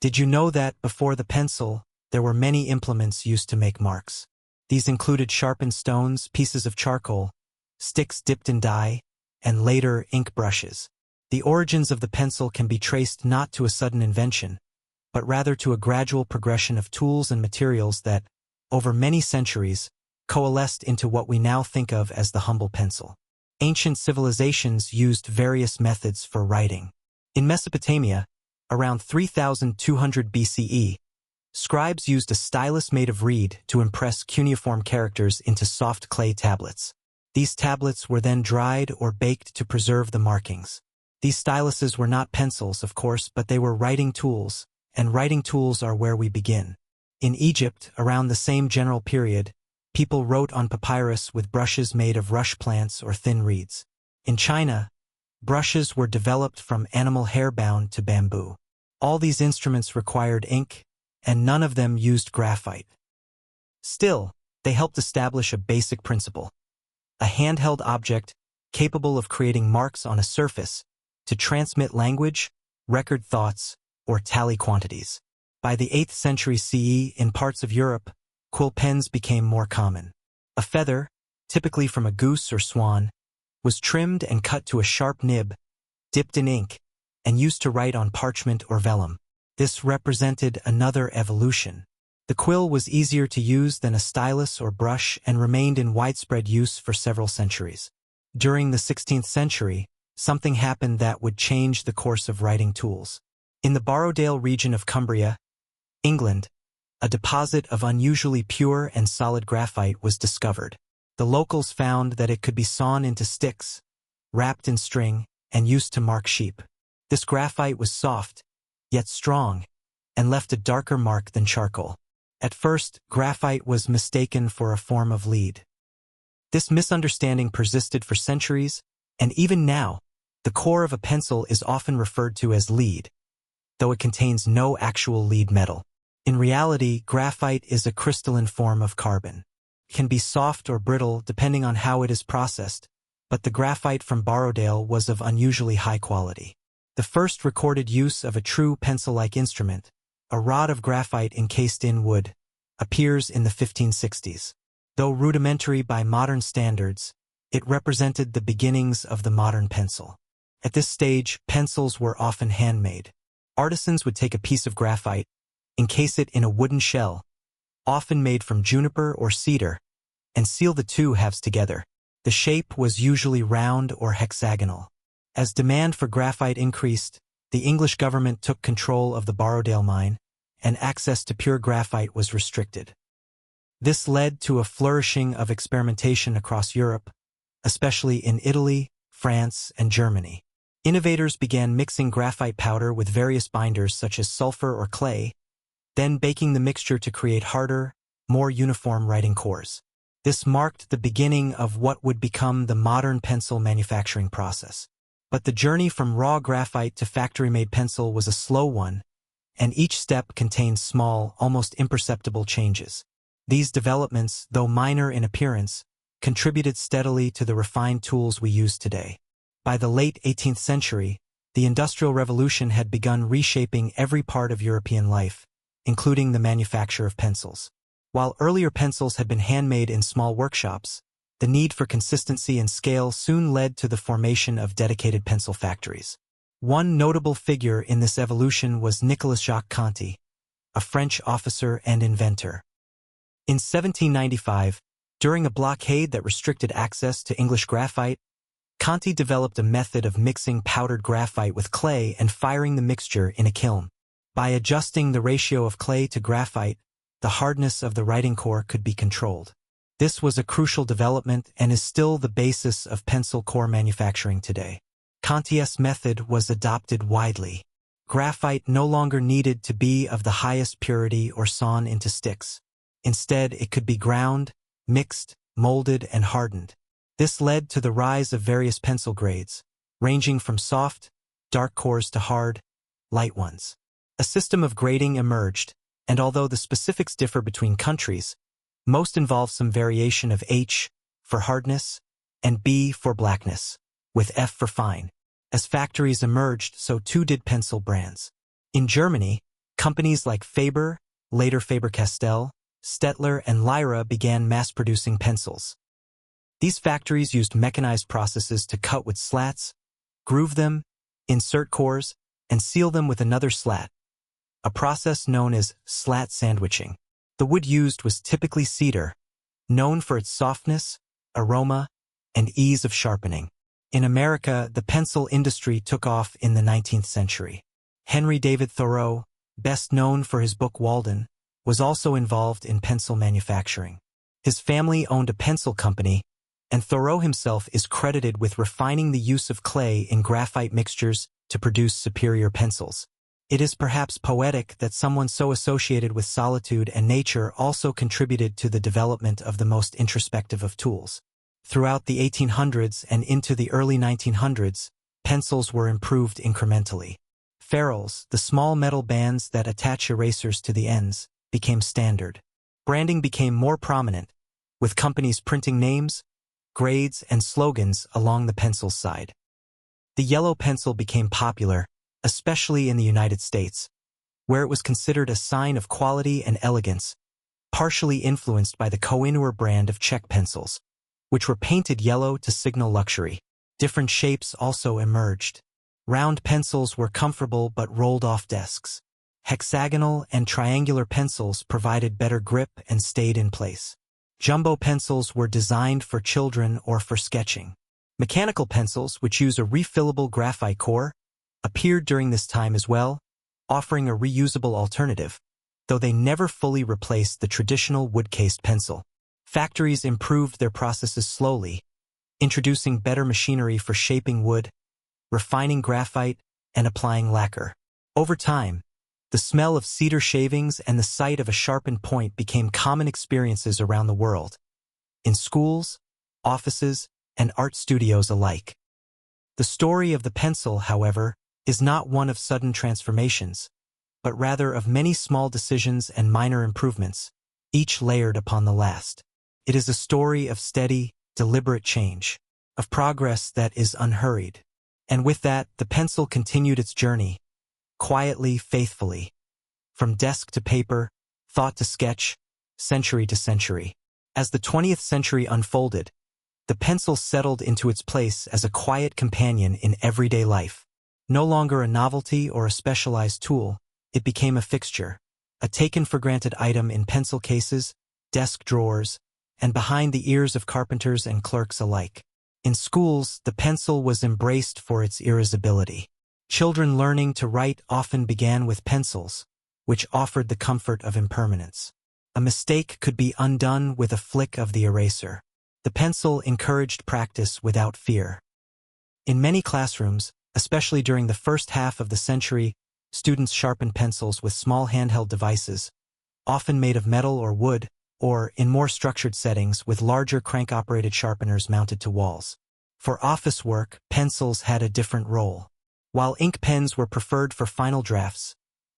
Did you know that, before the pencil, there were many implements used to make marks? These included sharpened stones, pieces of charcoal, sticks dipped in dye, and later ink brushes. The origins of the pencil can be traced not to a sudden invention, but rather to a gradual progression of tools and materials that, over many centuries, coalesced into what we now think of as the humble pencil. Ancient civilizations used various methods for writing. In Mesopotamia, around 3200 BCE, scribes used a stylus made of reed to impress cuneiform characters into soft clay tablets. These tablets were then dried or baked to preserve the markings. These styluses were not pencils, of course, but they were writing tools, and writing tools are where we begin. In Egypt, around the same general period, people wrote on papyrus with brushes made of rush plants or thin reeds. In China, brushes were developed from animal hair bound to bamboo. All these instruments required ink, and none of them used graphite. Still, they helped establish a basic principle: a handheld object capable of creating marks on a surface to transmit language, record thoughts, or tally quantities. By the 8th century CE, in parts of Europe, quill pens became more common. A feather, typically from a goose or swan, was trimmed and cut to a sharp nib, dipped in ink, and used to write on parchment or vellum. This represented another evolution. The quill was easier to use than a stylus or brush and remained in widespread use for several centuries. During the 16th century, something happened that would change the course of writing tools. In the Borrowdale region of Cumbria, England, a deposit of unusually pure and solid graphite was discovered. The locals found that it could be sawn into sticks, wrapped in string, and used to mark sheep. This graphite was soft, yet strong, and left a darker mark than charcoal. At first, graphite was mistaken for a form of lead. This misunderstanding persisted for centuries, and even now, the core of a pencil is often referred to as lead, though it contains no actual lead metal. In reality, graphite is a crystalline form of carbon. It can be soft or brittle depending on how it is processed, but the graphite from Borrowdale was of unusually high quality. The first recorded use of a true pencil-like instrument, a rod of graphite encased in wood, appears in the 1560s. Though rudimentary by modern standards, it represented the beginnings of the modern pencil. At this stage, pencils were often handmade. Artisans would take a piece of graphite, encase it in a wooden shell, often made from juniper or cedar, and seal the two halves together. The shape was usually round or hexagonal. As demand for graphite increased, the English government took control of the Borrowdale mine, and access to pure graphite was restricted. This led to a flourishing of experimentation across Europe, especially in Italy, France, and Germany. Innovators began mixing graphite powder with various binders such as sulfur or clay, then baking the mixture to create harder, more uniform writing cores. This marked the beginning of what would become the modern pencil manufacturing process. But the journey from raw graphite to factory-made pencil was a slow one, and each step contained small, almost imperceptible changes. These developments, though minor in appearance, contributed steadily to the refined tools we use today. By the late 18th century, the Industrial Revolution had begun reshaping every part of European life, including the manufacture of pencils. While earlier pencils had been handmade in small workshops, the need for consistency and scale soon led to the formation of dedicated pencil factories. One notable figure in this evolution was Nicolas Jacques Conti, a French officer and inventor. In 1795, during a blockade that restricted access to English graphite, Conti developed a method of mixing powdered graphite with clay and firing the mixture in a kiln. By adjusting the ratio of clay to graphite, the hardness of the writing core could be controlled. This was a crucial development and is still the basis of pencil core manufacturing today. Conti's method was adopted widely. Graphite no longer needed to be of the highest purity or sawn into sticks. Instead, it could be ground, mixed, molded, and hardened. This led to the rise of various pencil grades, ranging from soft, dark cores to hard, light ones. A system of grading emerged, and although the specifics differ between countries, most involve some variation of H for hardness and B for blackness, with F for fine. As factories emerged, so too did pencil brands. In Germany, Companies like Faber, later Faber-Castell, Stettler, and Lyra began mass-producing pencils. These factories used mechanized processes to cut with slats, groove them, insert cores, and seal them with another slat, a process known as slat sandwiching. The wood used was typically cedar, known for its softness, aroma, and ease of sharpening. In America, the pencil industry took off in the 19th century. Henry David Thoreau, best known for his book Walden, was also involved in pencil manufacturing. His family owned a pencil company, and Thoreau himself is credited with refining the use of clay in graphite mixtures to produce superior pencils. It is perhaps poetic that someone so associated with solitude and nature also contributed to the development of the most introspective of tools. Throughout the 1800s and into the early 1900s, pencils were improved incrementally. Ferrules, the small metal bands that attach erasers to the ends, became standard. Branding became more prominent, with companies printing names, grades, and slogans along the pencil's side. The yellow pencil became popular, especially in the United States, where it was considered a sign of quality and elegance, partially influenced by the Koh-i-Noor brand of Czech pencils, which were painted yellow to signal luxury. Different shapes also emerged. Round pencils were comfortable but rolled off desks. Hexagonal and triangular pencils provided better grip and stayed in place. Jumbo pencils were designed for children or for sketching. Mechanical pencils, which use a refillable graphite core, appeared during this time as well, offering a reusable alternative, though they never fully replaced the traditional wood-cased pencil. Factories improved their processes slowly, introducing better machinery for shaping wood, refining graphite, and applying lacquer. Over time, the smell of cedar shavings and the sight of a sharpened point became common experiences around the world, in schools, offices, and art studios alike. The story of the pencil, however, is not one of sudden transformations, but rather of many small decisions and minor improvements, each layered upon the last. It is a story of steady, deliberate change, of progress that is unhurried. And with that, the pencil continued its journey, quietly, faithfully, from desk to paper, thought to sketch, century to century. As the 20th century unfolded, the pencil settled into its place as a quiet companion in everyday life. No longer a novelty or a specialized tool, it became a fixture, a taken-for-granted item in pencil cases, desk drawers, and behind the ears of carpenters and clerks alike. In schools, the pencil was embraced for its irresistibility. Children learning to write often began with pencils, which offered the comfort of impermanence. A mistake could be undone with a flick of the eraser. The pencil encouraged practice without fear. In many classrooms, especially during the first half of the century, students sharpened pencils with small handheld devices, often made of metal or wood, or, in more structured settings, with larger crank-operated sharpeners mounted to walls. For office work, pencils had a different role. While ink pens were preferred for final drafts,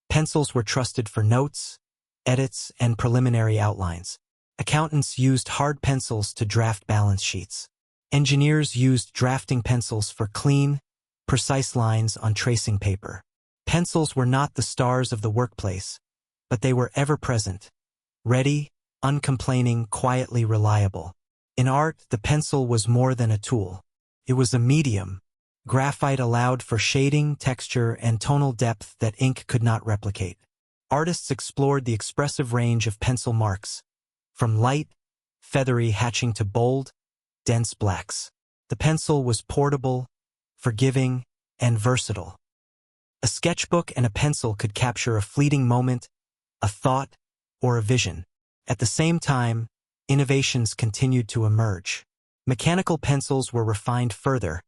pencils were trusted for notes, edits, and preliminary outlines. Accountants used hard pencils to draft balance sheets. Engineers used drafting pencils for clean, precise lines on tracing paper. Pencils were not the stars of the workplace, but they were ever-present, ready, uncomplaining, quietly reliable. In art, the pencil was more than a tool. It was a medium. Graphite allowed for shading, texture, and tonal depth that ink could not replicate. Artists explored the expressive range of pencil marks, from light, feathery hatching to bold, dense blacks. The pencil was portable, forgiving, and versatile. A sketchbook and a pencil could capture a fleeting moment, a thought, or a vision. At the same time, innovations continued to emerge. Mechanical pencils were refined further,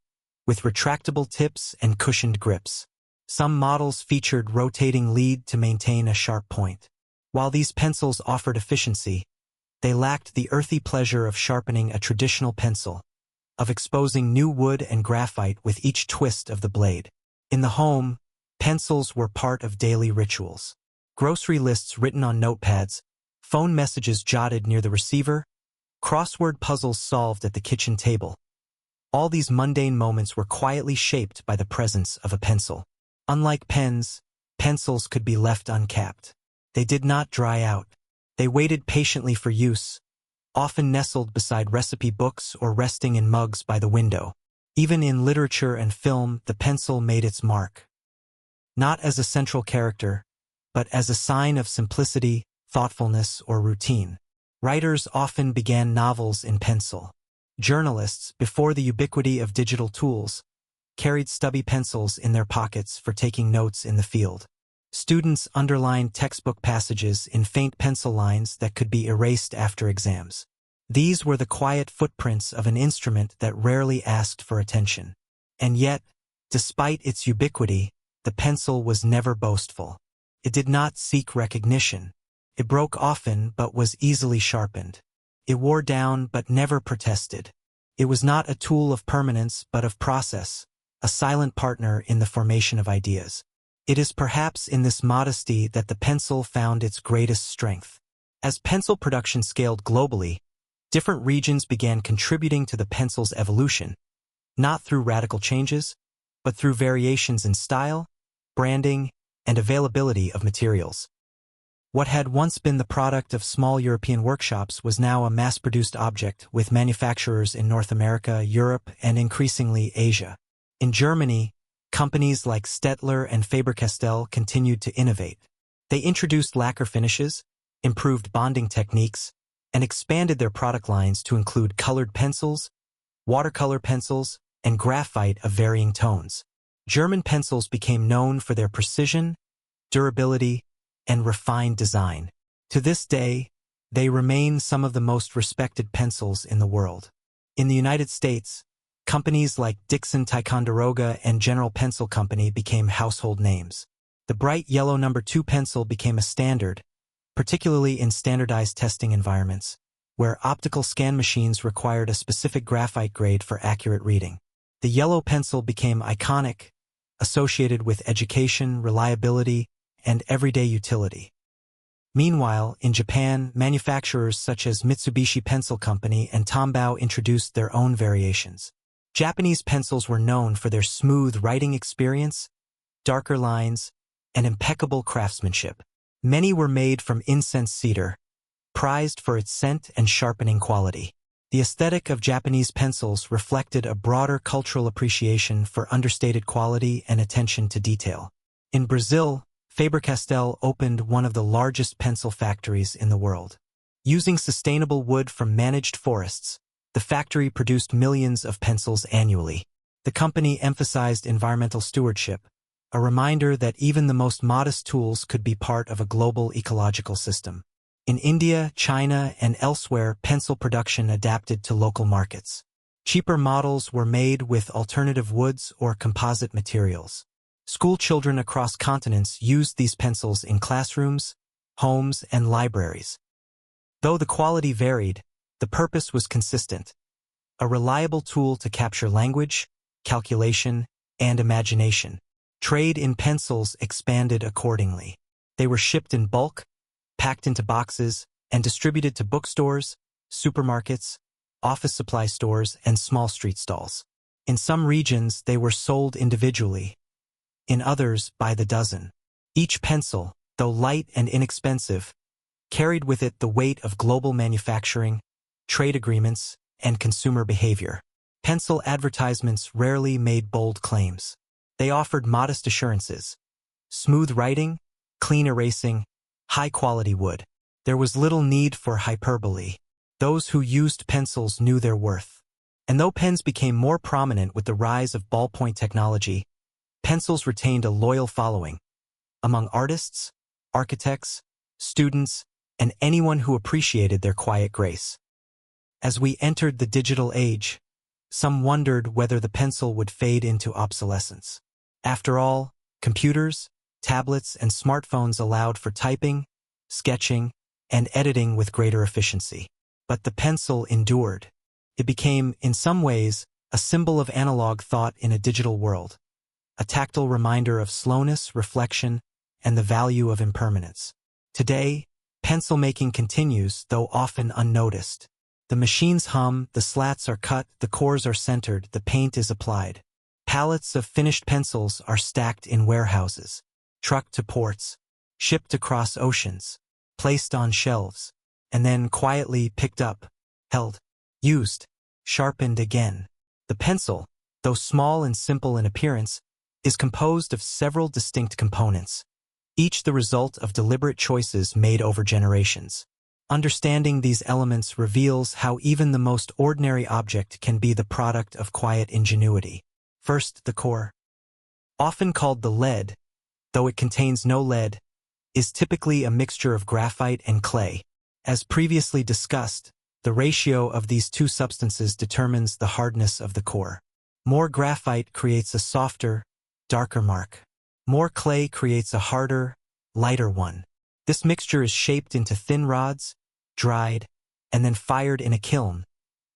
with retractable tips and cushioned grips. Some models featured rotating lead to maintain a sharp point. While these pencils offered efficiency, they lacked the earthy pleasure of sharpening a traditional pencil, of exposing new wood and graphite with each twist of the blade. In the home, pencils were part of daily rituals. Grocery lists written on notepads, phone messages jotted near the receiver, crossword puzzles solved at the kitchen table. All these mundane moments were quietly shaped by the presence of a pencil. Unlike pens, pencils could be left uncapped. They did not dry out. They waited patiently for use, often nestled beside recipe books or resting in mugs by the window. Even in literature and film, the pencil made its mark. Not as a central character, but as a sign of simplicity, thoughtfulness, or routine. Writers often began novels in pencil. Journalists, before the ubiquity of digital tools, carried stubby pencils in their pockets for taking notes in the field. Students underlined textbook passages in faint pencil lines that could be erased after exams. These were the quiet footprints of an instrument that rarely asked for attention. And yet, despite its ubiquity, the pencil was never boastful. It did not seek recognition. It broke often but was easily sharpened. It wore down but never protested. It was not a tool of permanence but of process, a silent partner in the formation of ideas. It is perhaps in this modesty that the pencil found its greatest strength. As pencil production scaled globally, different regions began contributing to the pencil's evolution, not through radical changes, but through variations in style, branding, and availability of materials. What had once been the product of small European workshops was now a mass-produced object with manufacturers in North America, Europe, and increasingly Asia. In Germany, companies like Stettler and Faber-Castell continued to innovate. They introduced lacquer finishes, improved bonding techniques, and expanded their product lines to include colored pencils, watercolor pencils, and graphite of varying tones. German pencils became known for their precision, durability, and refined design. To this day, they remain some of the most respected pencils in the world. In the United States, companies like Dixon Ticonderoga and General Pencil Company became household names. The bright yellow No. 2 pencil became a standard, particularly in standardized testing environments, where optical scan machines required a specific graphite grade for accurate reading. The yellow pencil became iconic, associated with education, reliability, and everyday utility. Meanwhile, in Japan, manufacturers such as Mitsubishi Pencil Company and Tombow introduced their own variations. Japanese pencils were known for their smooth writing experience, darker lines, and impeccable craftsmanship. Many were made from incense cedar, prized for its scent and sharpening quality. The aesthetic of Japanese pencils reflected a broader cultural appreciation for understated quality and attention to detail. In Brazil, Faber-Castell opened one of the largest pencil factories in the world. Using sustainable wood from managed forests, the factory produced millions of pencils annually. The company emphasized environmental stewardship, a reminder that even the most modest tools could be part of a global ecological system. In India, China, and elsewhere, pencil production adapted to local markets. Cheaper models were made with alternative woods or composite materials. School children across continents used these pencils in classrooms, homes, and libraries. Though the quality varied, the purpose was consistent: a reliable tool to capture language, calculation, and imagination. Trade in pencils expanded accordingly. They were shipped in bulk, packed into boxes, and distributed to bookstores, supermarkets, office supply stores, and small street stalls. In some regions, they were sold individually. In others, by the dozen. Each pencil, though light and inexpensive, carried with it the weight of global manufacturing, trade agreements, and consumer behavior. Pencil advertisements rarely made bold claims. They offered modest assurances: smooth writing, clean erasing, high-quality wood. There was little need for hyperbole. Those who used pencils knew their worth. And though pens became more prominent with the rise of ballpoint technology, pencils retained a loyal following among artists, architects, students, and anyone who appreciated their quiet grace. As we entered the digital age, some wondered whether the pencil would fade into obsolescence. After all, computers, tablets, and smartphones allowed for typing, sketching, and editing with greater efficiency. But the pencil endured. It became, in some ways, a symbol of analog thought in a digital world, a tactile reminder of slowness, reflection, and the value of impermanence. Today, pencil making continues, though often unnoticed. The machines hum, the slats are cut, the cores are centered, the paint is applied. Pallets of finished pencils are stacked in warehouses. trucked to ports, shipped across oceans, placed on shelves, and then quietly picked up, held, used, sharpened again. The pencil, though small and simple in appearance, is composed of several distinct components, each the result of deliberate choices made over generations. Understanding these elements reveals how even the most ordinary object can be the product of quiet ingenuity. First, the core. Often called the lead, though it contains no lead, is typically a mixture of graphite and clay. As previously discussed, the ratio of these two substances determines the hardness of the core. More graphite creates a softer, darker mark. More clay creates a harder, lighter one. This mixture is shaped into thin rods, dried, and then fired in a kiln,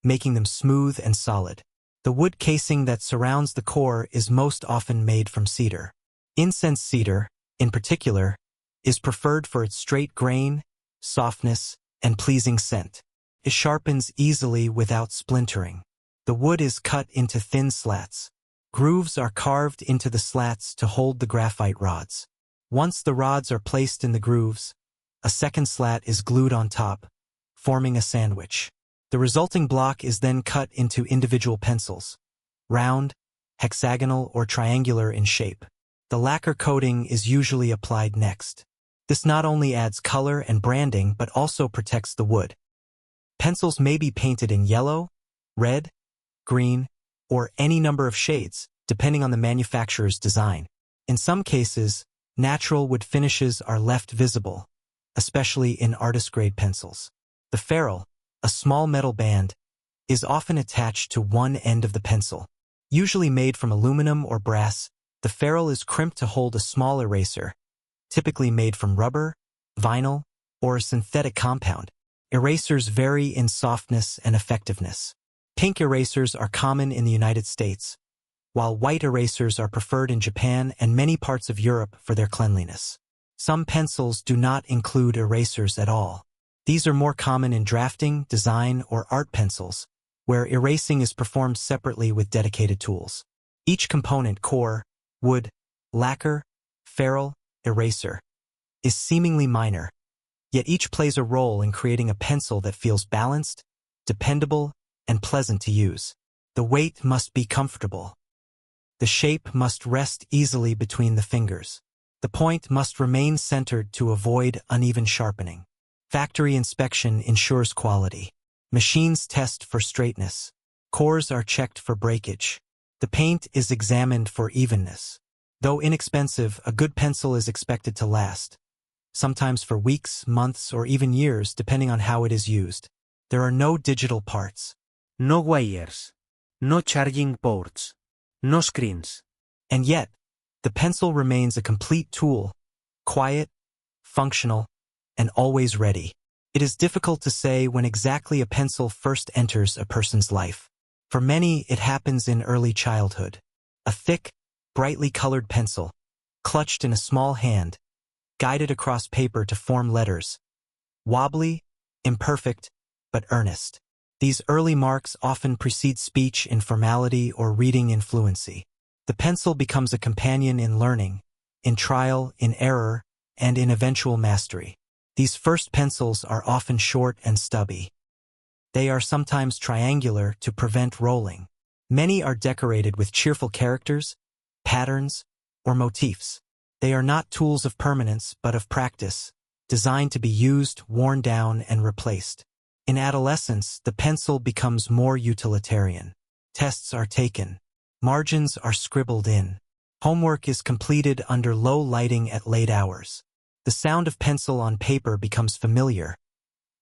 making them smooth and solid. The wood casing that surrounds the core is most often made from cedar. Incense cedar, in particular, is preferred for its straight grain, softness, and pleasing scent. It sharpens easily without splintering. The wood is cut into thin slats. Grooves are carved into the slats to hold the graphite rods. Once the rods are placed in the grooves, a second slat is glued on top, forming a sandwich. The resulting block is then cut into individual pencils, round, hexagonal, or triangular in shape. The lacquer coating is usually applied next. This not only adds color and branding but also protects the wood. Pencils may be painted in yellow, red, green, or any number of shades, depending on the manufacturer's design. In some cases, natural wood finishes are left visible, especially in artist-grade pencils. The ferrule, a small metal band, is often attached to one end of the pencil. Usually made from aluminum or brass, the ferrule is crimped to hold a small eraser, typically made from rubber, vinyl, or a synthetic compound. Erasers vary in softness and effectiveness. Pink erasers are common in the United States, while white erasers are preferred in Japan and many parts of Europe for their cleanliness. Some pencils do not include erasers at all. These are more common in drafting, design, or art pencils, where erasing is performed separately with dedicated tools. Each component, core, wood, lacquer, ferrule, eraser, is seemingly minor, yet each plays a role in creating a pencil that feels balanced, dependable, and pleasant to use. The weight must be comfortable. The shape must rest easily between the fingers. The point must remain centered to avoid uneven sharpening. Factory inspection ensures quality. Machines test for straightness. Cores are checked for breakage. The paint is examined for evenness. Though inexpensive, a good pencil is expected to last, sometimes for weeks, months, or even years, depending on how it is used. There are no digital parts. No wires. No charging ports. No screens. And yet, the pencil remains a complete tool, quiet, functional, and always ready. It is difficult to say when exactly a pencil first enters a person's life. For many, it happens in early childhood. A thick, brightly colored pencil, clutched in a small hand, guided across paper to form letters. Wobbly, imperfect, but earnest. These early marks often precede speech in formality or reading in fluency. The pencil becomes a companion in learning, in trial, in error, and in eventual mastery. These first pencils are often short and stubby. They are sometimes triangular to prevent rolling. Many are decorated with cheerful characters, patterns, or motifs. They are not tools of permanence but of practice, designed to be used, worn down, and replaced. In adolescence, the pencil becomes more utilitarian. Tests are taken. Margins are scribbled in. Homework is completed under low lighting at late hours. The sound of pencil on paper becomes familiar,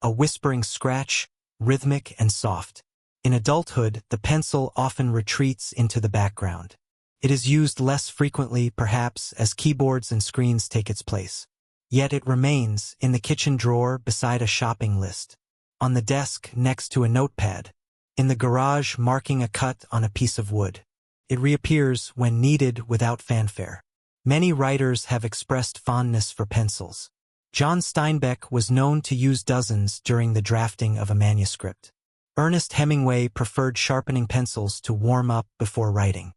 a whispering scratch, rhythmic and soft. In adulthood, the pencil often retreats into the background. It is used less frequently, perhaps, as keyboards and screens take its place. Yet it remains in the kitchen drawer beside a shopping list, on the desk next to a notepad, in the garage marking a cut on a piece of wood. It reappears when needed without fanfare. Many writers have expressed fondness for pencils. John Steinbeck was known to use dozens during the drafting of a manuscript. Ernest Hemingway preferred sharpening pencils to warm up before writing.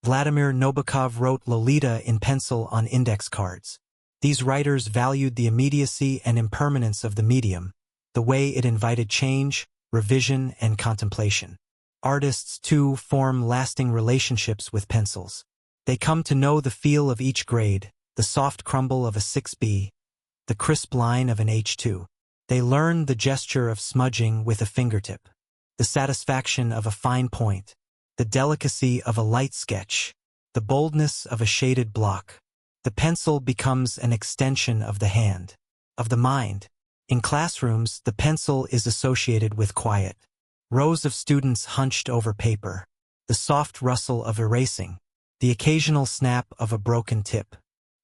Vladimir Nabokov wrote Lolita in pencil on index cards. These writers valued the immediacy and impermanence of the medium, the way it invited change, revision, and contemplation. Artists, too, form lasting relationships with pencils. They come to know the feel of each grade, the soft crumble of a 6B, the crisp line of an H2. They learn the gesture of smudging with a fingertip, the satisfaction of a fine point, the delicacy of a light sketch, the boldness of a shaded block. The pencil becomes an extension of the hand, of the mind. In classrooms, the pencil is associated with quiet. Rows of students hunched over paper, the soft rustle of erasing, the occasional snap of a broken tip.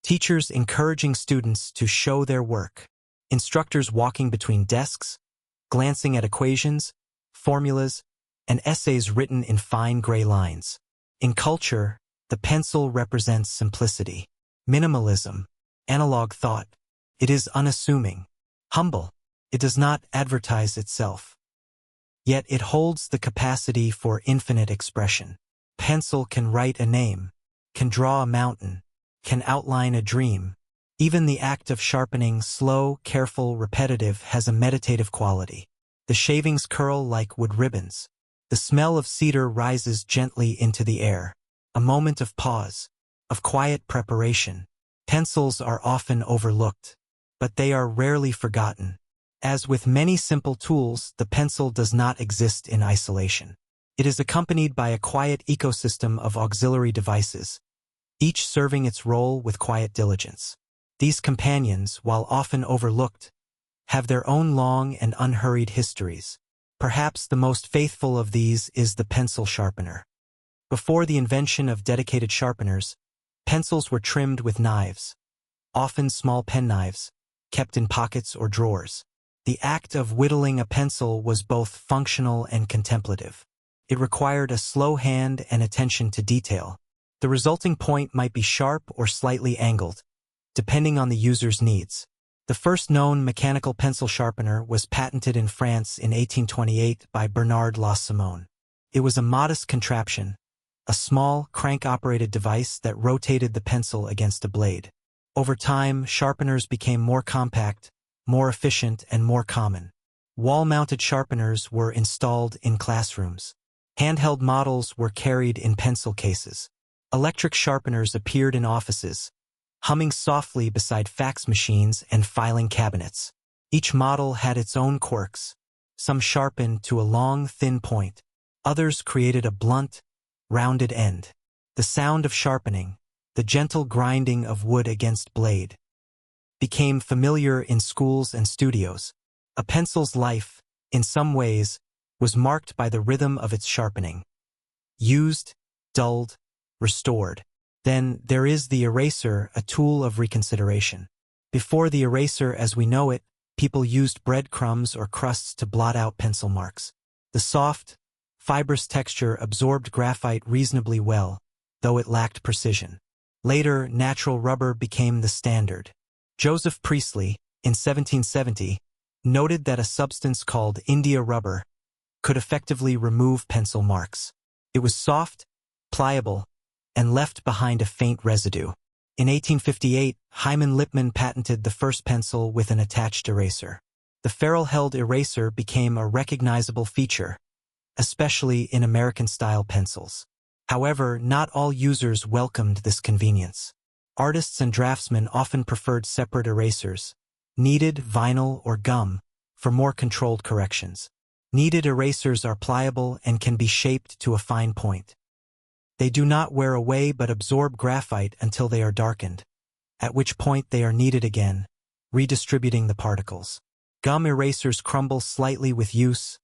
Teachers encouraging students to show their work. Instructors walking between desks, glancing at equations, formulas, and essays written in fine gray lines. In culture, the pencil represents simplicity, minimalism, analog thought. It is unassuming, humble. It does not advertise itself. Yet it holds the capacity for infinite expression. Pencil can write a name, can draw a mountain, can outline a dream. Even the act of sharpening, slow, careful, repetitive, has a meditative quality. The shavings curl like wood ribbons. The smell of cedar rises gently into the air. A moment of pause, of quiet preparation. Pencils are often overlooked, but they are rarely forgotten. As with many simple tools, the pencil does not exist in isolation. It is accompanied by a quiet ecosystem of auxiliary devices, each serving its role with quiet diligence. These companions, while often overlooked, have their own long and unhurried histories. Perhaps the most faithful of these is the pencil sharpener. Before the invention of dedicated sharpeners, pencils were trimmed with knives, often small penknives, kept in pockets or drawers. The act of whittling a pencil was both functional and contemplative. It required a slow hand and attention to detail. The resulting point might be sharp or slightly angled, depending on the user's needs. The first known mechanical pencil sharpener was patented in France in 1828 by Bernard Lasimone. It was a modest contraption, a small, crank-operated device that rotated the pencil against a blade. Over time, sharpeners became more compact, more efficient, and more common. Wall-mounted sharpeners were installed in classrooms. Handheld models were carried in pencil cases. Electric sharpeners appeared in offices, humming softly beside fax machines and filing cabinets. Each model had its own quirks. Some sharpened to a long, thin point. Others created a blunt, rounded end. The sound of sharpening, the gentle grinding of wood against blade, became familiar in schools and studios. A pencil's life, in some ways, was marked by the rhythm of its sharpening. Used, dulled, restored. Then there is the eraser, a tool of reconsideration. Before the eraser as we know it, people used breadcrumbs or crusts to blot out pencil marks. The soft, fibrous texture absorbed graphite reasonably well, though it lacked precision. Later, natural rubber became the standard. Joseph Priestley, in 1770, noted that a substance called India rubber could effectively remove pencil marks. It was soft, pliable, and left behind a faint residue. In 1858, Hyman Lipman patented the first pencil with an attached eraser. The ferrule-held eraser became a recognizable feature, especially in American-style pencils. However, not all users welcomed this convenience. Artists and draftsmen often preferred separate erasers, kneaded, vinyl, or gum, for more controlled corrections. Kneaded erasers are pliable and can be shaped to a fine point. They do not wear away but absorb graphite until they are darkened, at which point they are kneaded again, redistributing the particles. Gum erasers crumble slightly with use,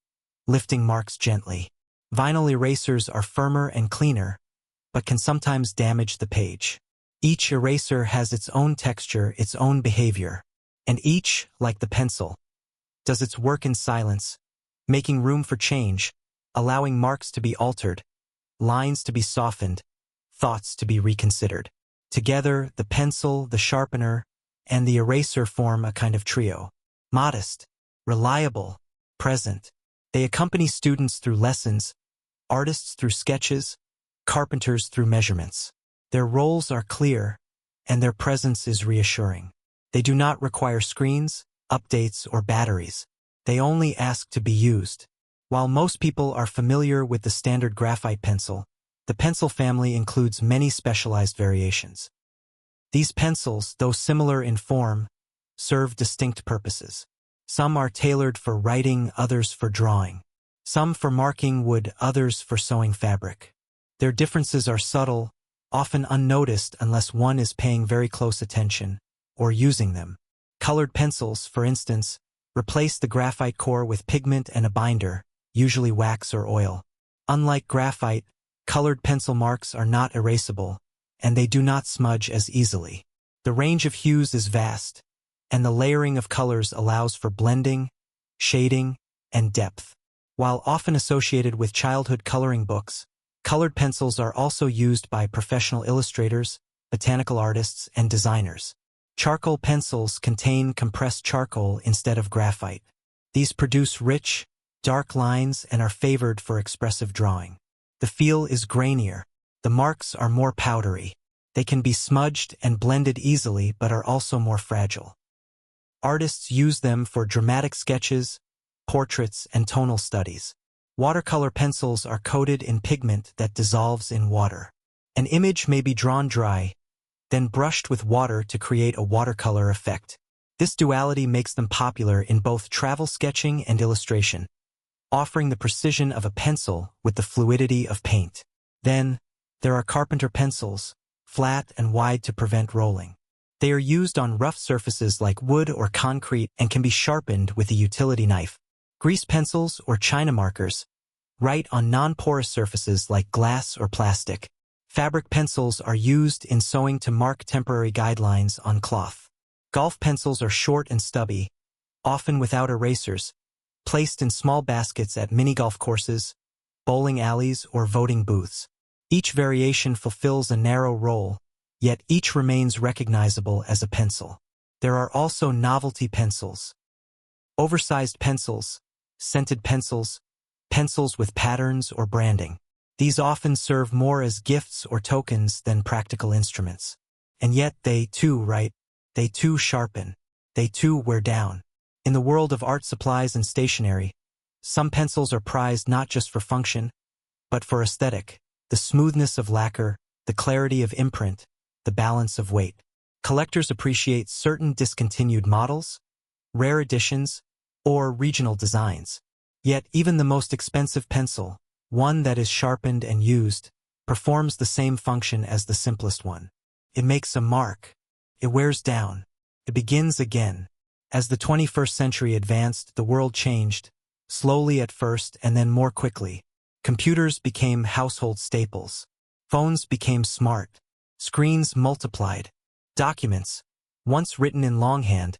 lifting marks gently. Vinyl erasers are firmer and cleaner, but can sometimes damage the page. Each eraser has its own texture, its own behavior, and each, like the pencil, does its work in silence, making room for change, allowing marks to be altered, lines to be softened, thoughts to be reconsidered. Together, the pencil, the sharpener, and the eraser form a kind of trio. Modest, reliable, present. They accompany students through lessons, artists through sketches, carpenters through measurements. Their roles are clear, and their presence is reassuring. They do not require screens, updates, or batteries. They only ask to be used. While most people are familiar with the standard graphite pencil, the pencil family includes many specialized variations. These pencils, though similar in form, serve distinct purposes. Some are tailored for writing, others for drawing. Some for marking wood, others for sewing fabric. Their differences are subtle, often unnoticed unless one is paying very close attention or using them. Colored pencils, for instance, replace the graphite core with pigment and a binder, usually wax or oil. Unlike graphite, colored pencil marks are not erasable, and they do not smudge as easily. The range of hues is vast, and the layering of colors allows for blending, shading, and depth. While often associated with childhood coloring books, colored pencils are also used by professional illustrators, botanical artists, and designers. Charcoal pencils contain compressed charcoal instead of graphite. These produce rich, dark lines and are favored for expressive drawing. The feel is grainier. The marks are more powdery. They can be smudged and blended easily but are also more fragile. Artists use them for dramatic sketches, portraits, and tonal studies. Watercolor pencils are coated in pigment that dissolves in water. An image may be drawn dry, then brushed with water to create a watercolor effect. This duality makes them popular in both travel sketching and illustration, offering the precision of a pencil with the fluidity of paint. Then, there are carpenter pencils, flat and wide to prevent rolling. They are used on rough surfaces like wood or concrete and can be sharpened with a utility knife. Grease pencils or China markers write on non-porous surfaces like glass or plastic. Fabric pencils are used in sewing to mark temporary guidelines on cloth. Golf pencils are short and stubby, often without erasers, placed in small baskets at mini-golf courses, bowling alleys, or voting booths. Each variation fulfills a narrow role, yet each remains recognizable as a pencil. There are also novelty pencils, oversized pencils, scented pencils, pencils with patterns or branding. These often serve more as gifts or tokens than practical instruments. And yet they too write, they too sharpen, they too wear down. In the world of art supplies and stationery, some pencils are prized not just for function, but for aesthetic, the smoothness of lacquer, the clarity of imprint, the balance of weight. Collectors appreciate certain discontinued models, rare editions, or regional designs. Yet even the most expensive pencil, one that is sharpened and used, performs the same function as the simplest one. It makes a mark. It wears down. It begins again. As the 21st century advanced, the world changed, slowly at first and then more quickly. Computers became household staples. Phones became smart. Screens multiplied. Documents, once written in longhand,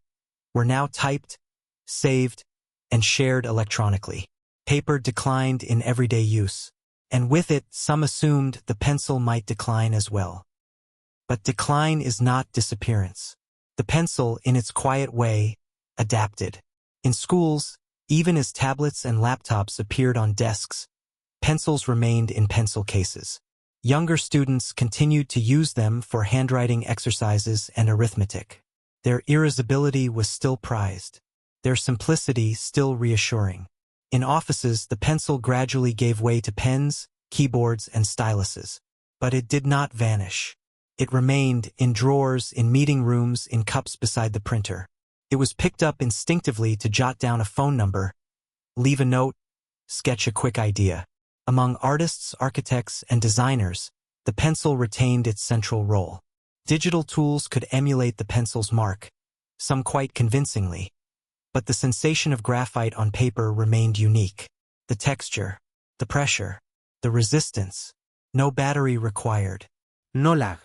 were now typed, saved, and shared electronically. Paper declined in everyday use, and with it some assumed the pencil might decline as well. But decline is not disappearance. The pencil, in its quiet way, adapted. In schools, even as tablets and laptops appeared on desks, pencils remained in pencil cases. Younger students continued to use them for handwriting exercises and arithmetic. Their irascibility was still prized, their simplicity still reassuring. In offices, the pencil gradually gave way to pens, keyboards, and styluses. But it did not vanish. It remained in drawers, in meeting rooms, in cups beside the printer. It was picked up instinctively to jot down a phone number, leave a note, sketch a quick idea. Among artists, architects, and designers, the pencil retained its central role. Digital tools could emulate the pencil's mark, some quite convincingly. But the sensation of graphite on paper remained unique. The texture, the pressure, the resistance. No battery required. No lag.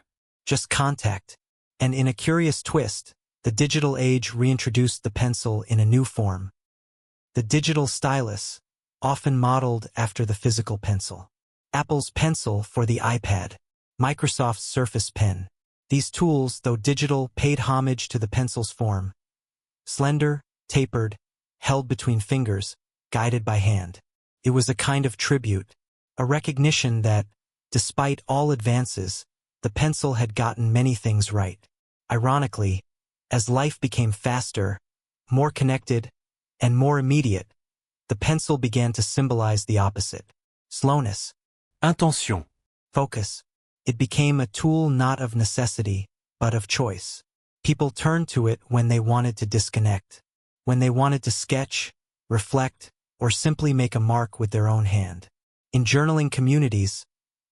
Just contact. And in a curious twist, the digital age reintroduced the pencil in a new form. The digital stylus, often modeled after the physical pencil. Apple's Pencil for the iPad. Microsoft's Surface Pen. These tools, though digital, paid homage to the pencil's form. Slender, tapered, held between fingers, guided by hand. It was a kind of tribute, a recognition that, Despite all advances, the pencil had gotten many things right. Ironically, as life became faster, more connected, and more immediate, the pencil began to symbolize the opposite. Slowness. Intention. Focus. It became a tool not of necessity, but of choice. People turned to it when they wanted to disconnect, when they wanted to sketch, reflect, or simply make a mark with their own hand. In journaling communities,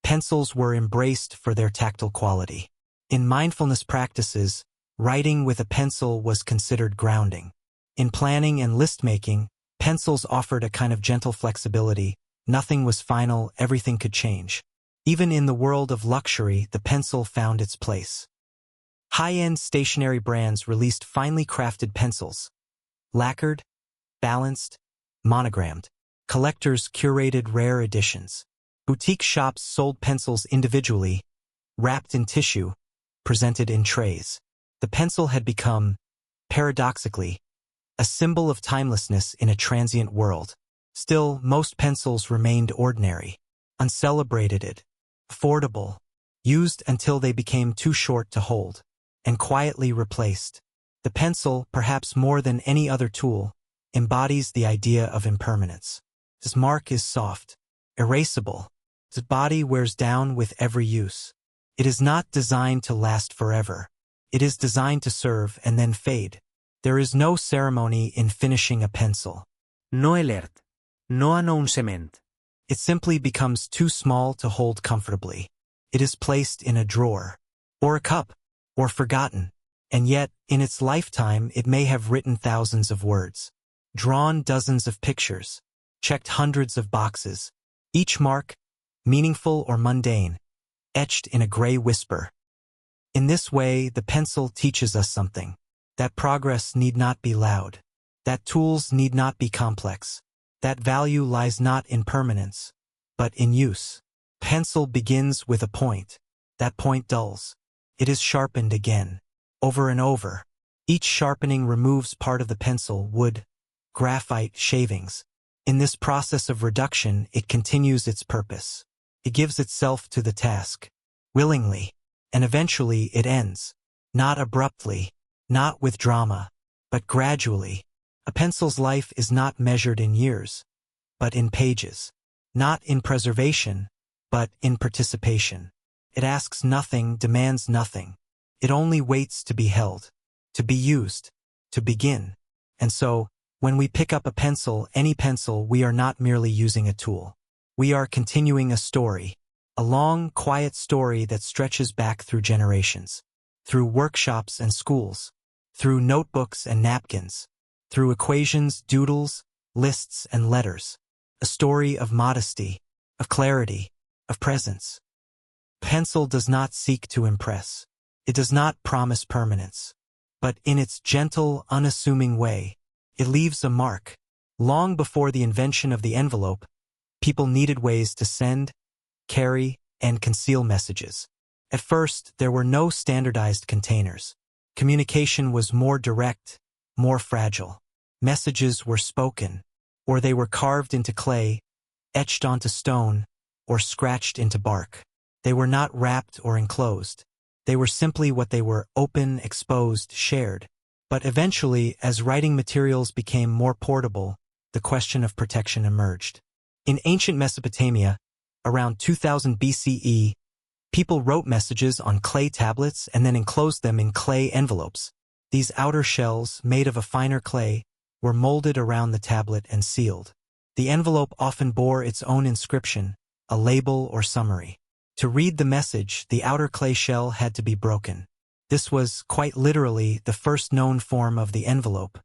pencils were embraced for their tactile quality. In mindfulness practices, writing with a pencil was considered grounding. In planning and list-making, pencils offered a kind of gentle flexibility. Nothing was final, everything could change. Even in the world of luxury, the pencil found its place. High-end stationery brands released finely crafted pencils. Lacquered, balanced, monogrammed. Collectors curated rare editions. Boutique shops sold pencils individually, wrapped in tissue, presented in trays. The pencil had become, paradoxically, a symbol of timelessness in a transient world. Still, most pencils remained ordinary, uncelebrated, affordable, used until they became too short to hold, and quietly replaced. The pencil, perhaps more than any other tool, embodies the idea of impermanence. Its mark is soft, erasable. Its body wears down with every use. It is not designed to last forever. It is designed to serve and then fade. There is no ceremony in finishing a pencil. No elert. No announcement. It simply becomes too small to hold comfortably. It is placed in a drawer, or a cup, or forgotten. And yet, in its lifetime, it may have written thousands of words, drawn dozens of pictures, checked hundreds of boxes. Each mark, meaningful or mundane, etched in a gray whisper. In this way, the pencil teaches us something. That progress need not be loud. That tools need not be complex. That value lies not in permanence, but in use. Pencil begins with a point. That point dulls. It is sharpened again, over and over. Each sharpening removes part of the pencil, wood, graphite, shavings. In this process of reduction, it continues its purpose. It gives itself to the task, willingly, and eventually it ends. Not abruptly, not with drama, but gradually. A pencil's life is not measured in years, but in pages. Not in preservation, but in participation. It asks nothing, demands nothing. It only waits to be held, to be used, to begin. And so, when we pick up a pencil, any pencil, we are not merely using a tool. We are continuing a story, a long, quiet story that stretches back through generations, through workshops and schools, through notebooks and napkins, through equations, doodles, lists, and letters. A story of modesty, of clarity, of presence. Pencil does not seek to impress. It does not promise permanence. But in its gentle, unassuming way, it leaves a mark. Long before the invention of the envelope, people needed ways to send, carry, and conceal messages. At first, there were no standardized containers. Communication was more direct, more fragile. Messages were spoken, or they were carved into clay, etched onto stone, or scratched into bark. They were not wrapped or enclosed. They were simply what they were: open, exposed, shared. But eventually, as writing materials became more portable, the question of protection emerged. In ancient Mesopotamia, around 2000 BCE, people wrote messages on clay tablets and then enclosed them in clay envelopes. These outer shells, made of a finer clay, were molded around the tablet and sealed. The envelope often bore its own inscription, a label or summary. To read the message, the outer clay shell had to be broken. This was, quite literally, the first known form of the envelope.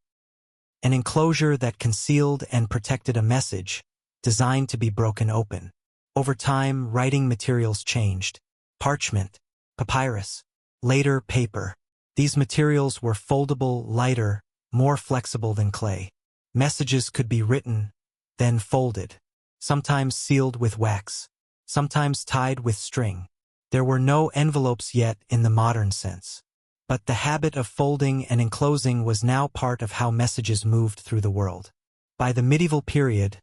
An enclosure that concealed and protected a message, designed to be broken open. Over time, writing materials changed. Parchment, papyrus, later paper. These materials were foldable, lighter, more flexible than clay. Messages could be written, then folded, sometimes sealed with wax, sometimes tied with string. There were no envelopes yet in the modern sense. But the habit of folding and enclosing was now part of how messages moved through the world. By the medieval period,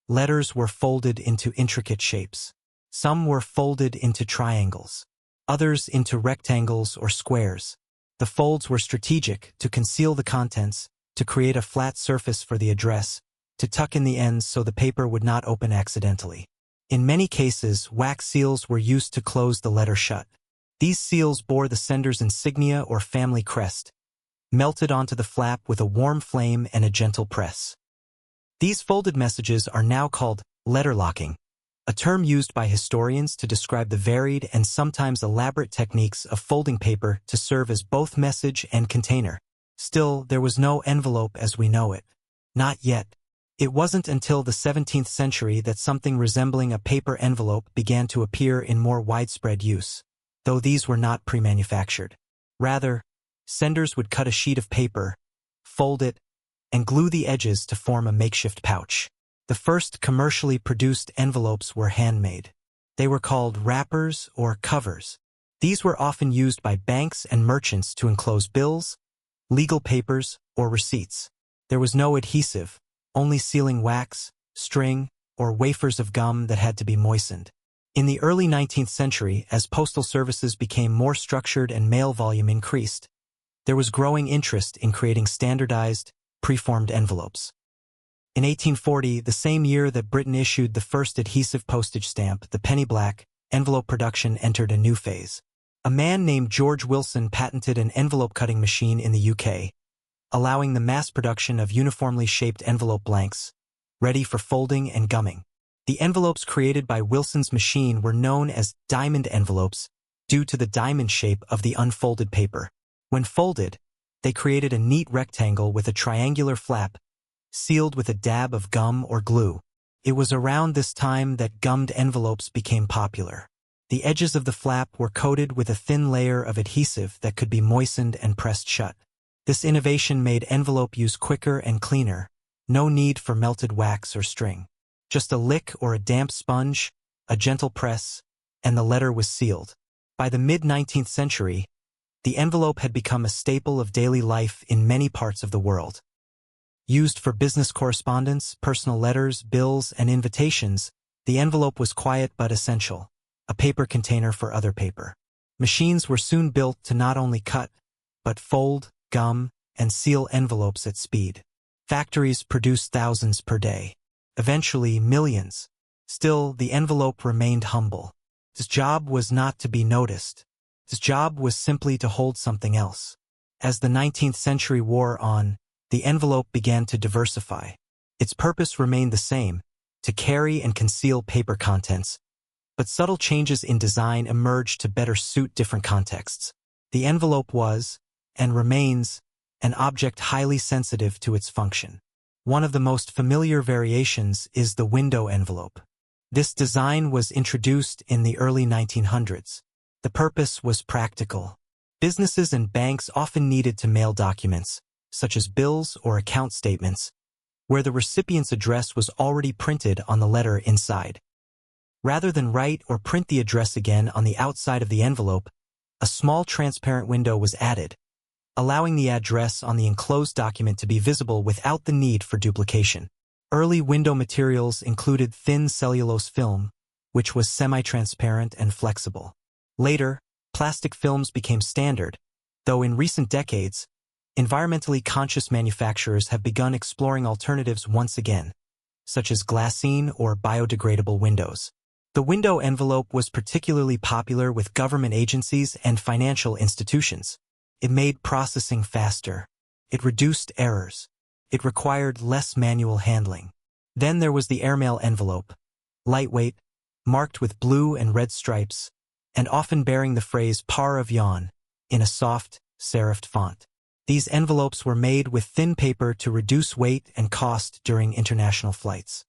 letters were folded into intricate shapes. Some were folded into triangles, others into rectangles or squares. The folds were strategic to conceal the contents, to create a flat surface for the address, to tuck in the ends so the paper would not open accidentally. In many cases, wax seals were used to close the letter shut. These seals bore the sender's insignia or family crest, melted onto the flap with a warm flame and a gentle press. These folded messages are now called letter locking, a term used by historians to describe the varied and sometimes elaborate techniques of folding paper to serve as both message and container. Still, there was no envelope as we know it. Not yet. It wasn't until the 17th century that something resembling a paper envelope began to appear in more widespread use, though these were not pre-manufactured. Rather, senders would cut a sheet of paper, fold it, and glue the edges to form a makeshift pouch. The first commercially produced envelopes were handmade. They were called wrappers or covers. These were often used by banks and merchants to enclose bills, legal papers, or receipts. There was no adhesive, only sealing wax, string, or wafers of gum that had to be moistened. In the early 19th century, as postal services became more structured and mail volume increased, there was growing interest in creating standardized, preformed envelopes. In 1840, the same year that Britain issued the first adhesive postage stamp, the penny black, envelope production entered a new phase. A man named George Wilson patented an envelope-cutting machine in the UK, allowing the mass production of uniformly shaped envelope blanks, ready for folding and gumming. The envelopes created by Wilson's machine were known as diamond envelopes due to the diamond shape of the unfolded paper. When folded, they created a neat rectangle with a triangular flap, sealed with a dab of gum or glue. It was around this time that gummed envelopes became popular. The edges of the flap were coated with a thin layer of adhesive that could be moistened and pressed shut. This innovation made envelope use quicker and cleaner. No need for melted wax or string. Just a lick or a damp sponge, a gentle press, and the letter was sealed. By the mid-19th century, the envelope had become a staple of daily life in many parts of the world. Used for business correspondence, personal letters, bills, and invitations, the envelope was quiet but essential, a paper container for other paper. Machines were soon built to not only cut, but fold, gum, and seal envelopes at speed. Factories produced thousands per day. Eventually, millions. Still, the envelope remained humble. Its job was not to be noticed. Its job was simply to hold something else. As the 19th century wore on, the envelope began to diversify. Its purpose remained the same, to carry and conceal paper contents, but subtle changes in design emerged to better suit different contexts. The envelope was, and remains, an object highly sensitive to its function. One of the most familiar variations is the window envelope. This design was introduced in the early 1900s. The purpose was practical. Businesses and banks often needed to mail documents, such as bills or account statements, where the recipient's address was already printed on the letter inside. Rather than write or print the address again on the outside of the envelope, a small transparent window was added, allowing the address on the enclosed document to be visible without the need for duplication. Early window materials included thin cellulose film, which was semi-transparent and flexible. Later, plastic films became standard, though in recent decades, environmentally conscious manufacturers have begun exploring alternatives once again, such as glassine or biodegradable windows. The window envelope was particularly popular with government agencies and financial institutions. It made processing faster. It reduced errors. It required less manual handling. Then there was the airmail envelope, lightweight, marked with blue and red stripes, and often bearing the phrase par avion in a soft, serifed font. These envelopes were made with thin paper to reduce weight and cost during international flights.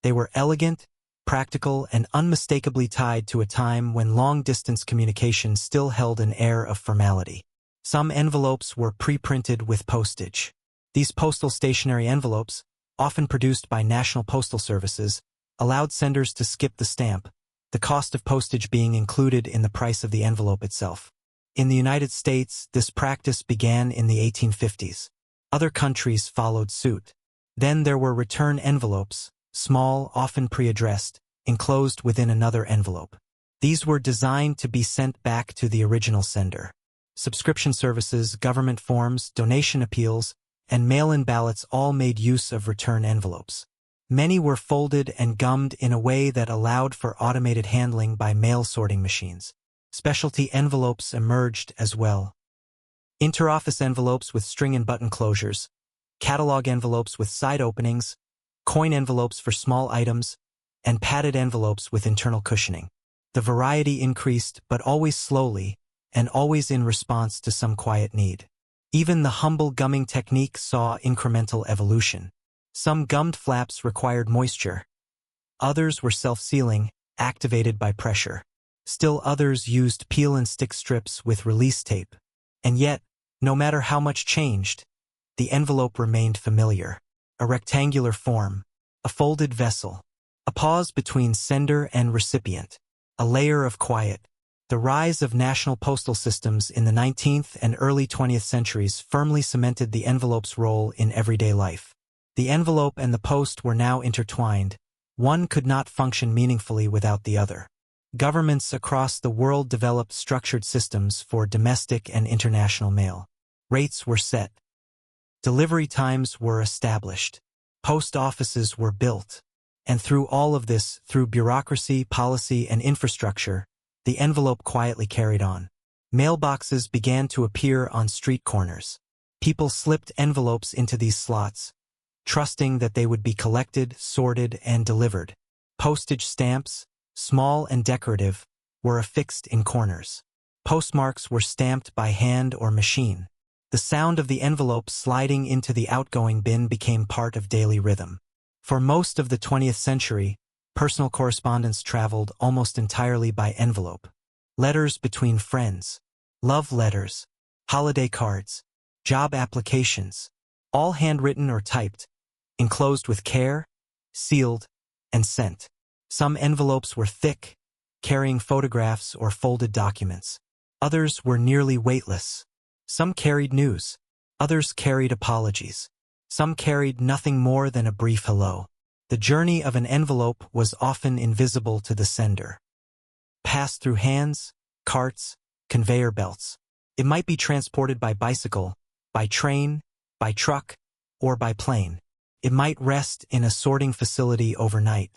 They were elegant, practical, and unmistakably tied to a time when long-distance communication still held an air of formality. Some envelopes were pre-printed with postage. These postal stationery envelopes, often produced by national postal services, allowed senders to skip the stamp, the cost of postage being included in the price of the envelope itself. In the United States, this practice began in the 1850s. Other countries followed suit. Then there were return envelopes, small, often pre-addressed, enclosed within another envelope. These were designed to be sent back to the original sender. Subscription services, government forms, donation appeals, and mail-in ballots all made use of return envelopes. Many were folded and gummed in a way that allowed for automated handling by mail sorting machines. Specialty envelopes emerged as well. Interoffice envelopes with string and button closures, catalog envelopes with side openings, coin envelopes for small items, and padded envelopes with internal cushioning. The variety increased, but always slowly, and always in response to some quiet need. Even the humble gumming technique saw incremental evolution. Some gummed flaps required moisture. Others were self-sealing, activated by pressure. Still others used peel and stick strips with release tape. And yet, no matter how much changed, the envelope remained familiar. A rectangular form, a folded vessel, a pause between sender and recipient, a layer of quiet. The rise of national postal systems in the 19th and early 20th centuries firmly cemented the envelope's role in everyday life. The envelope and the post were now intertwined. One could not function meaningfully without the other. Governments across the world developed structured systems for domestic and international mail. Rates were set. Delivery times were established. Post offices were built. And through all of this, through bureaucracy, policy, and infrastructure, the envelope quietly carried on. Mailboxes began to appear on street corners. People slipped envelopes into these slots, trusting that they would be collected, sorted, and delivered. Postage stamps, small and decorative, were affixed in corners. Postmarks were stamped by hand or machine. The sound of the envelope sliding into the outgoing bin became part of daily rhythm. For most of the 20th century, personal correspondence traveled almost entirely by envelope. Letters between friends, love letters, holiday cards, job applications, all handwritten or typed, enclosed with care, sealed, and sent. Some envelopes were thick, carrying photographs or folded documents. Others were nearly weightless. Some carried news. Others carried apologies. Some carried nothing more than a brief hello. The journey of an envelope was often invisible to the sender. Passed through hands, carts, conveyor belts. It might be transported by bicycle, by train, by truck, or by plane. It might rest in a sorting facility overnight.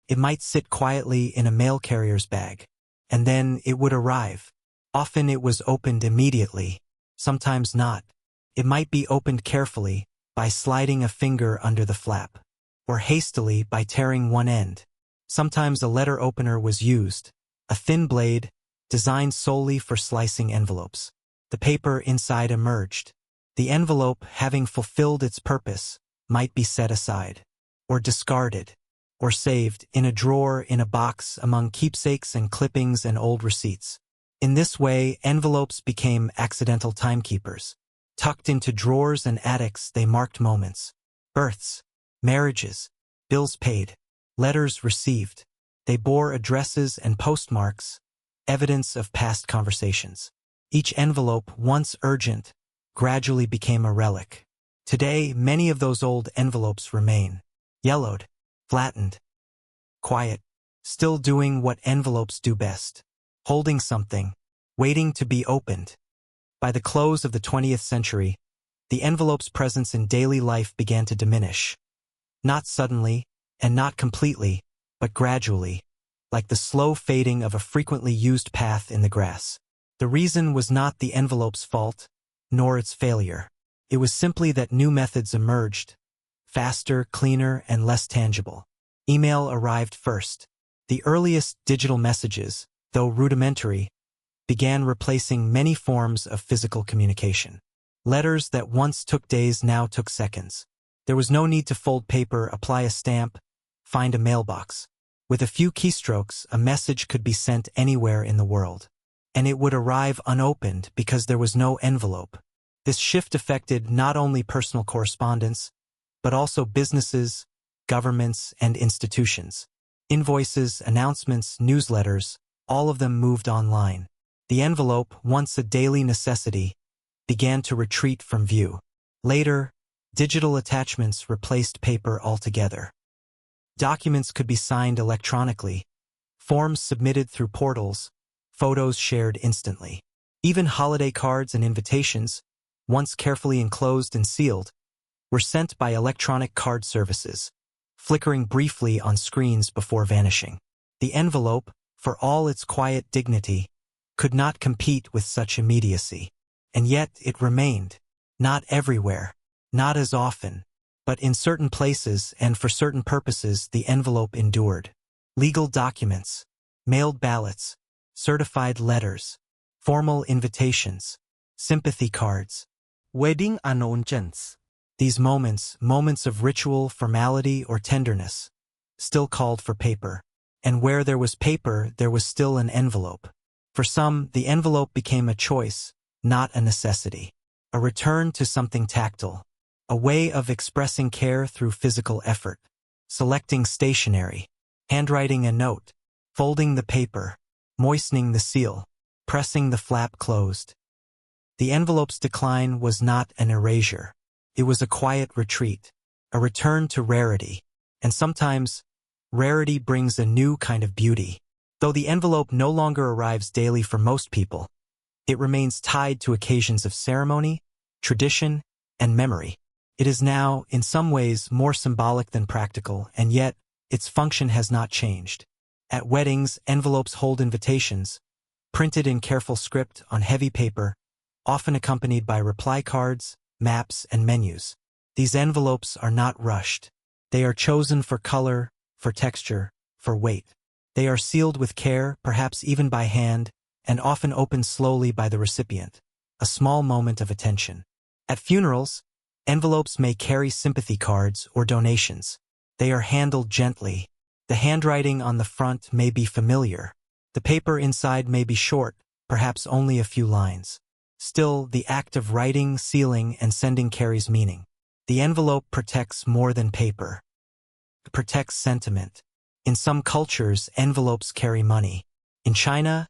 It might sit quietly in a mail carrier's bag. And then it would arrive. Often it was opened immediately, sometimes not. It might be opened carefully, by sliding a finger under the flap, or hastily by tearing one end. Sometimes a letter opener was used, a thin blade, designed solely for slicing envelopes. The paper inside emerged. The envelope, having fulfilled its purpose, might be set aside, or discarded, or saved in a drawer in a box among keepsakes and clippings and old receipts. In this way, envelopes became accidental timekeepers. Tucked into drawers and attics, they marked moments. Births, marriages, bills paid, letters received. They bore addresses and postmarks, evidence of past conversations. Each envelope, once urgent, gradually became a relic. Today, many of those old envelopes remain. Yellowed, flattened, quiet, still doing what envelopes do best. Holding something, waiting to be opened. By the close of the 20th century, the envelope's presence in daily life began to diminish. Not suddenly, and not completely, but gradually, like the slow fading of a frequently used path in the grass. The reason was not the envelope's fault, nor its failure. It was simply that new methods emerged, faster, cleaner, and less tangible. Email arrived first. The earliest digital messages, though rudimentary, began replacing many forms of physical communication. Letters that once took days now took seconds. There was no need to fold paper, apply a stamp, find a mailbox. With a few keystrokes, a message could be sent anywhere in the world. And it would arrive unopened because there was no envelope. This shift affected not only personal correspondence, but also businesses, governments, and institutions. Invoices, announcements, newsletters, all of them moved online. The envelope, once a daily necessity, began to retreat from view. Later, digital attachments replaced paper altogether. Documents could be signed electronically, forms submitted through portals, photos shared instantly. Even holiday cards and invitations, once carefully enclosed and sealed, were sent by electronic card services, flickering briefly on screens before vanishing. The envelope, for all its quiet dignity, could not compete with such immediacy. And yet it remained, not everywhere, not as often, but in certain places and for certain purposes the envelope endured. Legal documents, mailed ballots, certified letters, formal invitations, sympathy cards, Wedding announcements. these moments of ritual, formality, or tenderness, still called for paper. And where there was paper, there was still an envelope. For some, the envelope became a choice, not a necessity. A return to something tactile. A way of expressing care through physical effort. Selecting stationery. Handwriting a note. Folding the paper. Moistening the seal. Pressing the flap closed. The envelope's decline was not an erasure. It was a quiet retreat. A return to rarity. And sometimes, rarity brings a new kind of beauty. Though the envelope no longer arrives daily for most people, it remains tied to occasions of ceremony, tradition, and memory. It is now, in some ways, more symbolic than practical, and yet, its function has not changed. At weddings, envelopes hold invitations, printed in careful script on heavy paper, often accompanied by reply cards, maps, and menus. These envelopes are not rushed. They are chosen for color, for texture, for weight. They are sealed with care, perhaps even by hand, and often opened slowly by the recipient. A small moment of attention. At funerals, envelopes may carry sympathy cards or donations. They are handled gently. The handwriting on the front may be familiar. The paper inside may be short, perhaps only a few lines. Still, the act of writing, sealing, and sending carries meaning. The envelope protects more than paper. It protects sentiment. In some cultures, envelopes carry money. In China,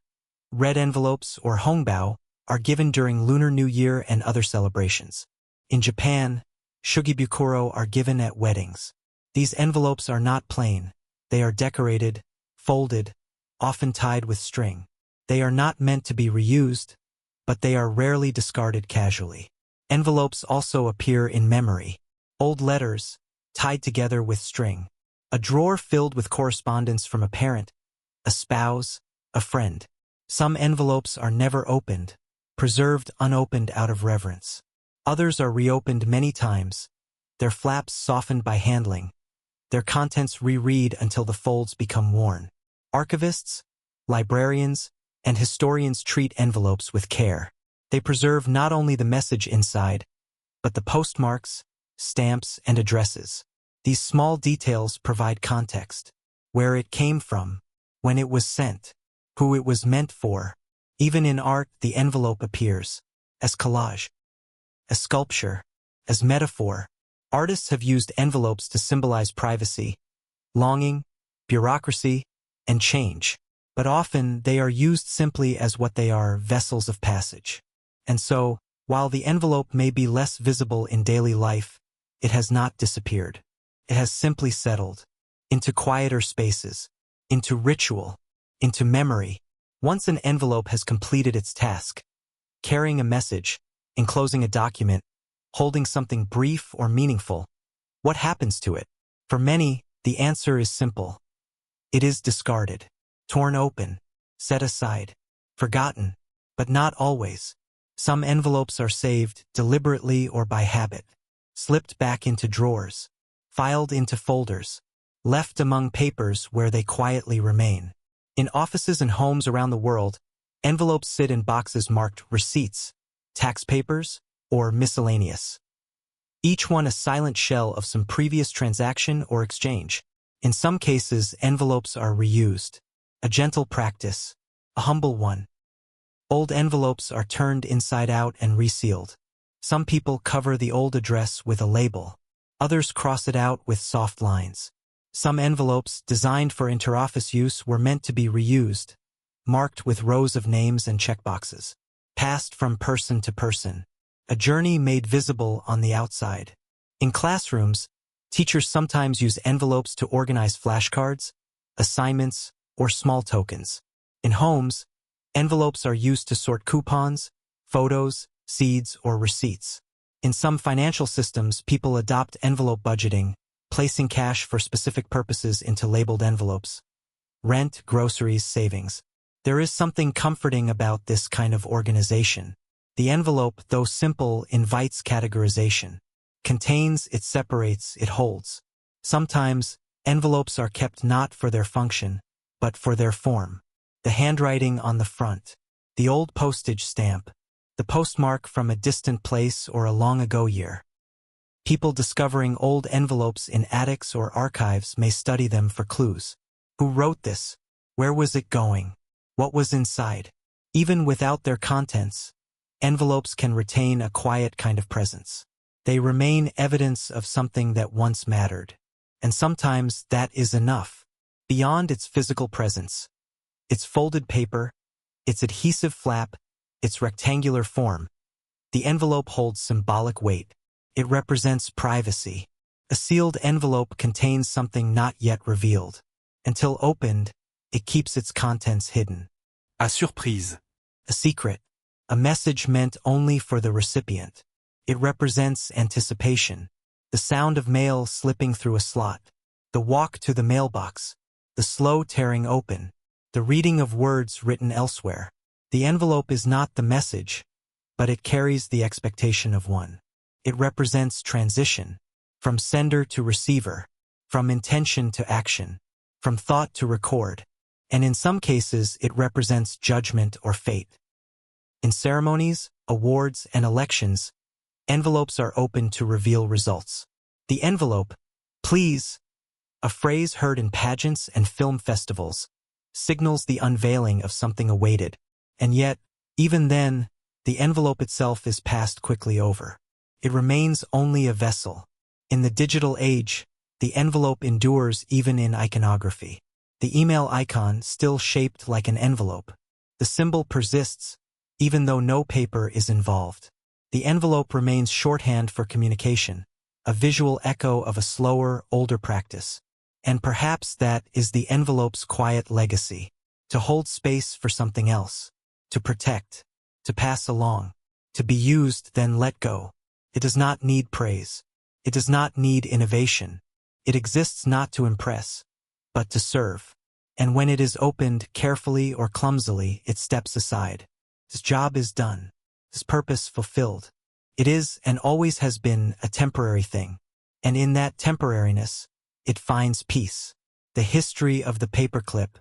red envelopes or hongbao are given during Lunar New Year and other celebrations. In Japan, shugibukuro are given at weddings. These envelopes are not plain. They are decorated, folded, often tied with string. They are not meant to be reused, but they are rarely discarded casually. Envelopes also appear in memory. Old letters, tied together with string. A drawer filled with correspondence from a parent, a spouse, a friend. Some envelopes are never opened, preserved unopened out of reverence. Others are reopened many times, their flaps softened by handling, their contents reread until the folds become worn. Archivists, librarians, and historians treat envelopes with care. They preserve not only the message inside, but the postmarks, stamps, and addresses. These small details provide context. Where it came from, when it was sent, who it was meant for. Even in art, the envelope appears as collage, as sculpture, as metaphor. Artists have used envelopes to symbolize privacy, longing, bureaucracy, and change. But often they are used simply as what they are, vessels of passage. And so, while the envelope may be less visible in daily life, it has not disappeared. It has simply settled into quieter spaces, into ritual, into memory. Once an envelope has completed its task, carrying a message, enclosing a document, holding something brief or meaningful, what happens to it? For many, the answer is simple. It is discarded, torn open, set aside, forgotten, but not always. Some envelopes are saved, deliberately or by habit, slipped back into drawers, filed into folders, left among papers where they quietly remain. In offices and homes around the world, envelopes sit in boxes marked receipts, tax papers, or miscellaneous. Each one a silent shell of some previous transaction or exchange. In some cases, envelopes are reused. A gentle practice, a humble one. Old envelopes are turned inside out and resealed. Some people cover the old address with a label. Others cross it out with soft lines. Some envelopes, designed for interoffice use, were meant to be reused, marked with rows of names and checkboxes. Passed from person to person. A journey made visible on the outside. In classrooms, Teachers sometimes use envelopes to organize flashcards, assignments, or small tokens. In homes, envelopes are used to sort coupons, photos, seeds, or receipts. In some financial systems, people adopt envelope budgeting, placing cash for specific purposes into labeled envelopes. Rent, groceries, savings. There is something comforting about this kind of organization. The envelope, though simple, invites categorization. Contains, it separates, it holds. Sometimes, envelopes are kept not for their function, but for their form. The handwriting on the front. The old postage stamp. The postmark from a distant place or a long-ago year. People discovering old envelopes in attics or archives may study them for clues. Who wrote this? Where was it going? What was inside? Even without their contents, envelopes can retain a quiet kind of presence. They remain evidence of something that once mattered. And sometimes that is enough. Beyond its physical presence, its folded paper, its adhesive flap, its rectangular form, the envelope holds symbolic weight. It represents privacy. A sealed envelope contains something not yet revealed. Until opened, it keeps its contents hidden. À surprise. A secret. A message meant only for the recipient. It represents anticipation. The sound of mail slipping through a slot. The walk to the mailbox. The slow tearing open. The reading of words written elsewhere. The envelope is not the message, but it carries the expectation of one. It represents transition. From sender to receiver. From intention to action. From thought to record. And in some cases, it represents judgment or fate. In ceremonies, awards, and elections, envelopes are opened to reveal results. The envelope, please, a phrase heard in pageants and film festivals, signals the unveiling of something awaited. And yet, even then, the envelope itself is passed quickly over. It remains only a vessel. In the digital age, the envelope endures even in iconography. The email icon, still shaped like an envelope. The symbol persists, even though no paper is involved. The envelope remains shorthand for communication, a visual echo of a slower, older practice. And perhaps that is the envelope's quiet legacy. To hold space for something else. To protect. To pass along. To be used, then let go. It does not need praise. It does not need innovation. It exists not to impress, but to serve. And when it is opened carefully or clumsily, it steps aside. Its job is done. Its purpose fulfilled. It is and always has been a temporary thing. And in that temporariness, it finds peace. The history of the paperclip.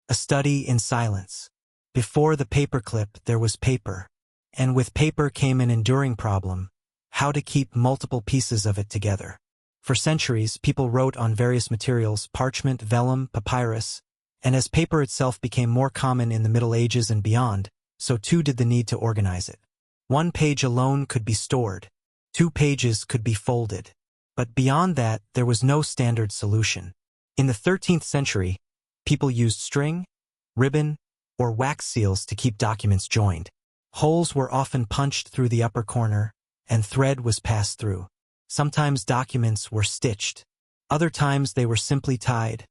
A study in silence. Before the paperclip, there was paper. And with paper came an enduring problem: how to keep multiple pieces of it together. For centuries, people wrote on various materials: parchment, vellum, papyrus, and as paper itself became more common in the Middle Ages and beyond, so too did the need to organize it. One page alone could be stored. 2 pages could be folded. But beyond that, there was no standard solution. In the 13th century, people used string, ribbon, or wax seals to keep documents joined. Holes were often punched through the upper corner, and thread was passed through. Sometimes documents were stitched. Other times they were simply tied,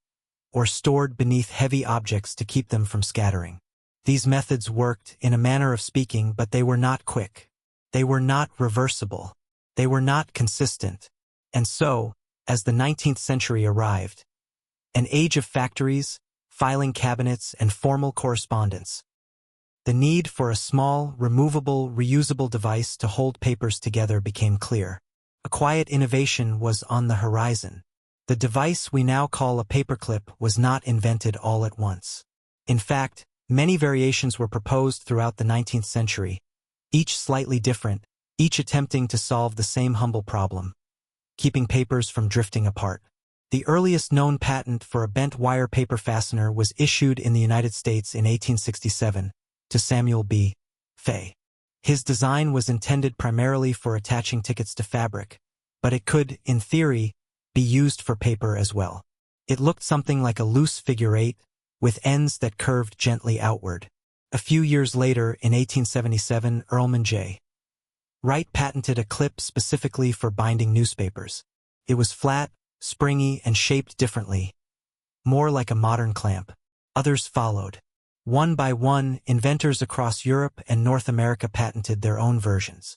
or stored beneath heavy objects to keep them from scattering. These methods worked, in a manner of speaking, but they were not quick. They were not reversible. They were not consistent. And so, as the 19th century arrived, an age of factories, filing cabinets, and formal correspondence, the need for a small, removable, reusable device to hold papers together became clear. A quiet innovation was on the horizon. The device we now call a paperclip was not invented all at once. In fact, many variations were proposed throughout the 19th century, each slightly different, each attempting to solve the same humble problem: keeping papers from drifting apart. The earliest known patent for a bent wire paper fastener was issued in the United States in 1867 to Samuel B. Fay. His design was intended primarily for attaching tickets to fabric, but it could, in theory, be used for paper as well. It looked something like a loose figure eight, with ends that curved gently outward. A few years later, in 1877, Earlman J. Wright patented a clip specifically for binding newspapers. It was flat, springy, and shaped differently, more like a modern clamp. Others followed. One by one, inventors across Europe and North America patented their own versions.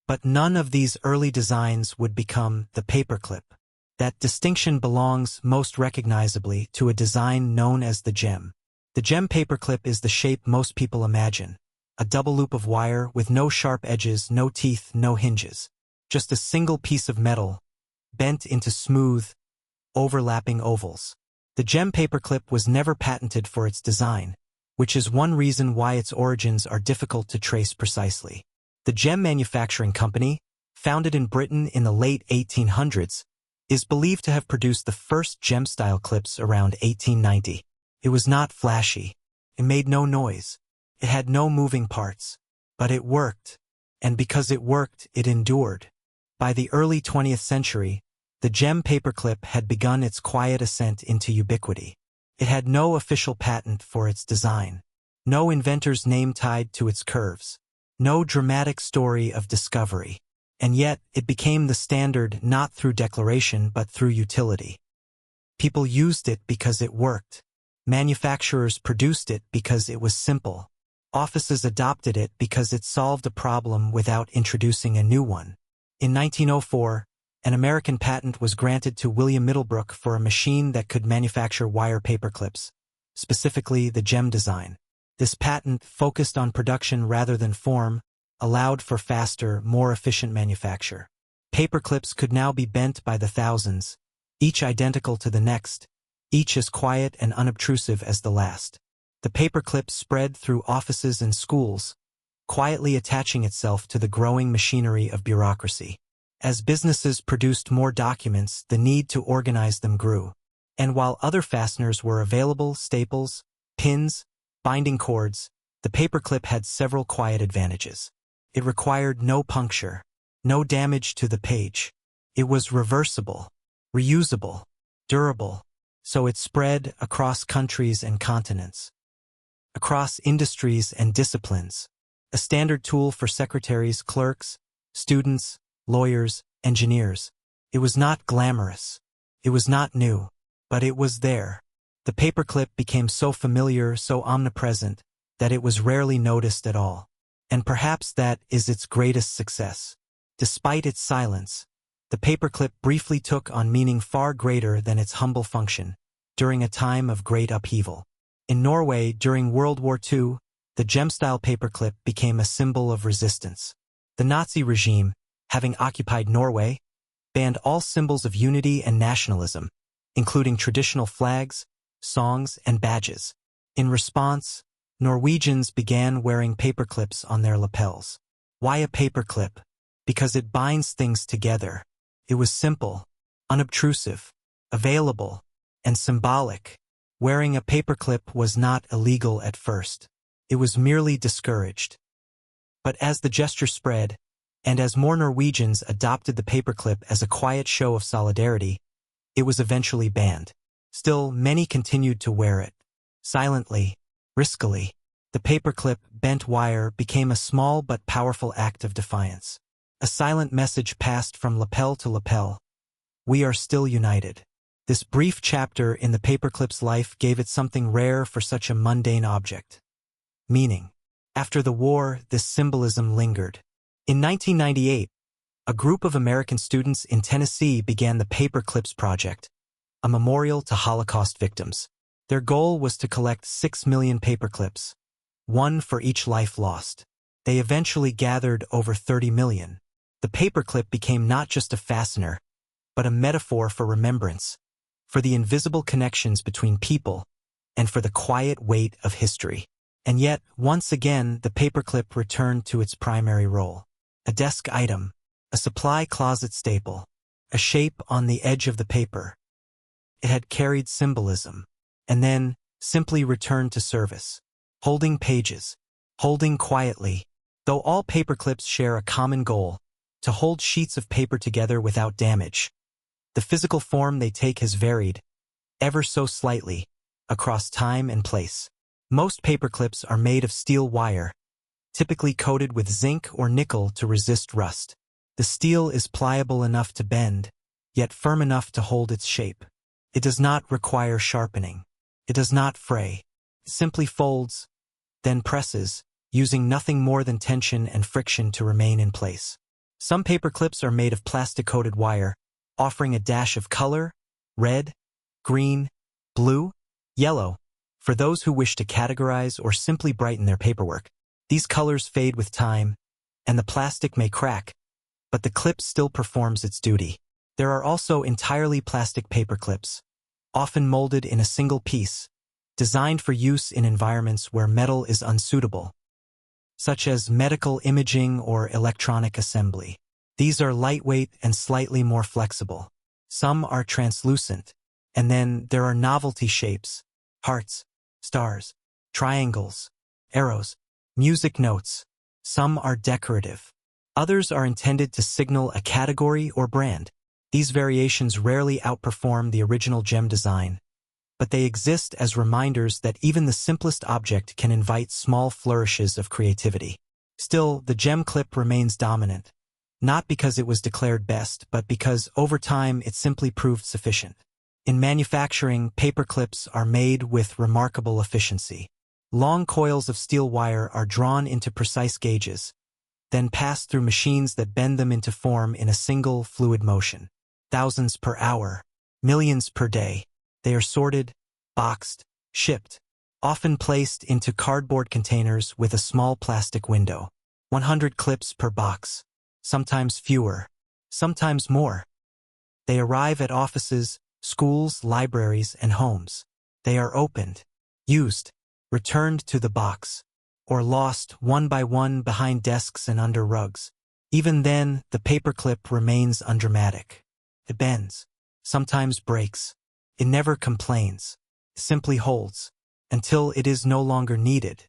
But none of these early designs would become the paperclip. That distinction belongs most recognizably to a design known as the gem. The gem paperclip is the shape most people imagine. A double loop of wire with no sharp edges, no teeth, no hinges. Just a single piece of metal, bent into smooth, overlapping ovals. The gem paperclip was never patented for its design, which is one reason why its origins are difficult to trace precisely. The Gem Manufacturing Company, founded in Britain in the late 1800s, is believed to have produced the first gem-style clips around 1890. It was not flashy. It made no noise. It had no moving parts. But it worked. And because it worked, it endured. By the early 20th century, the gem paperclip had begun its quiet ascent into ubiquity. It had no official patent for its design, no inventor's name tied to its curves, no dramatic story of discovery. And yet, it became the standard not through declaration but through utility. People used it because it worked. Manufacturers produced it because it was simple. Offices adopted it because it solved a problem without introducing a new one. In 1904, an American patent was granted to William Middlebrook for a machine that could manufacture wire paperclips, specifically the gem design. This patent, focused on production rather than form, allowed for faster, more efficient manufacture. Paperclips could now be bent by the thousands, each identical to the next, each as quiet and unobtrusive as the last. The paperclip spread through offices and schools, quietly attaching itself to the growing machinery of bureaucracy. As businesses produced more documents, the need to organize them grew. And while other fasteners were available, staples, pins, binding cords, the paperclip had several quiet advantages. It required no puncture, no damage to the page. It was reversible, reusable, durable, so it spread across countries and continents, across industries and disciplines, a standard tool for secretaries, clerks, students, lawyers, engineers. It was not glamorous. It was not new, but it was there. The paperclip became so familiar, so omnipresent, that it was rarely noticed at all. And perhaps that is its greatest success. Despite its silence, the paperclip briefly took on meaning far greater than its humble function, during a time of great upheaval. In Norway, during World War II, the gem-style paperclip became a symbol of resistance. The Nazi regime, having occupied Norway, banned all symbols of unity and nationalism, including traditional flags, songs, and badges. In response, Norwegians began wearing paperclips on their lapels. Why a paperclip? Because it binds things together. It was simple, unobtrusive, available, and symbolic. Wearing a paperclip was not illegal at first. It was merely discouraged. But as the gesture spread, and as more Norwegians adopted the paperclip as a quiet show of solidarity, it was eventually banned. Still, many continued to wear it. Silently, riskily, the paperclip, bent wire, became a small but powerful act of defiance. A silent message passed from lapel to lapel. We are still united. This brief chapter in the paperclip's life gave it something rare for such a mundane object: meaning. After the war, this symbolism lingered. In 1998, a group of American students in Tennessee began the Paperclips Project, a memorial to Holocaust victims. Their goal was to collect 6 million paperclips, one for each life lost. They eventually gathered over 30 million. The paperclip became not just a fastener, but a metaphor for remembrance, for the invisible connections between people, and for the quiet weight of history. And yet, once again, the paperclip returned to its primary role. A desk item, a supply closet staple, a shape on the edge of the paper. It had carried symbolism, and then simply returned to service, holding pages, holding quietly, though all paperclips share a common goal: to hold sheets of paper together without damage. The physical form they take has varied, ever so slightly, across time and place. Most paperclips are made of steel wire, typically coated with zinc or nickel to resist rust. The steel is pliable enough to bend, yet firm enough to hold its shape. It does not require sharpening. It does not fray. It simply folds, then presses, using nothing more than tension and friction to remain in place. Some paper clips are made of plastic-coated wire, offering a dash of color, red, green, blue, yellow, for those who wish to categorize or simply brighten their paperwork. These colors fade with time, and the plastic may crack, but the clip still performs its duty. There are also entirely plastic paper clips, often molded in a single piece, designed for use in environments where metal is unsuitable, such as medical imaging or electronic assembly. These are lightweight and slightly more flexible. Some are translucent, and then there are novelty shapes: hearts, stars, triangles, arrows, music notes. Some are decorative. Others are intended to signal a category or brand. These variations rarely outperform the original gem design, but they exist as reminders that even the simplest object can invite small flourishes of creativity. Still, the gem clip remains dominant, not because it was declared best, but because over time it simply proved sufficient. In manufacturing, paper clips are made with remarkable efficiency. Long coils of steel wire are drawn into precise gauges, then passed through machines that bend them into form in a single fluid motion. Thousands per hour, millions per day. They are sorted, boxed, shipped, often placed into cardboard containers with a small plastic window. 100 clips per box, sometimes fewer, sometimes more. They arrive at offices, schools, libraries, and homes. They are opened, used, returned to the box, or lost one by one behind desks and under rugs. Even then, the paperclip remains undramatic. It bends, sometimes breaks. It never complains. It simply holds, until it is no longer needed.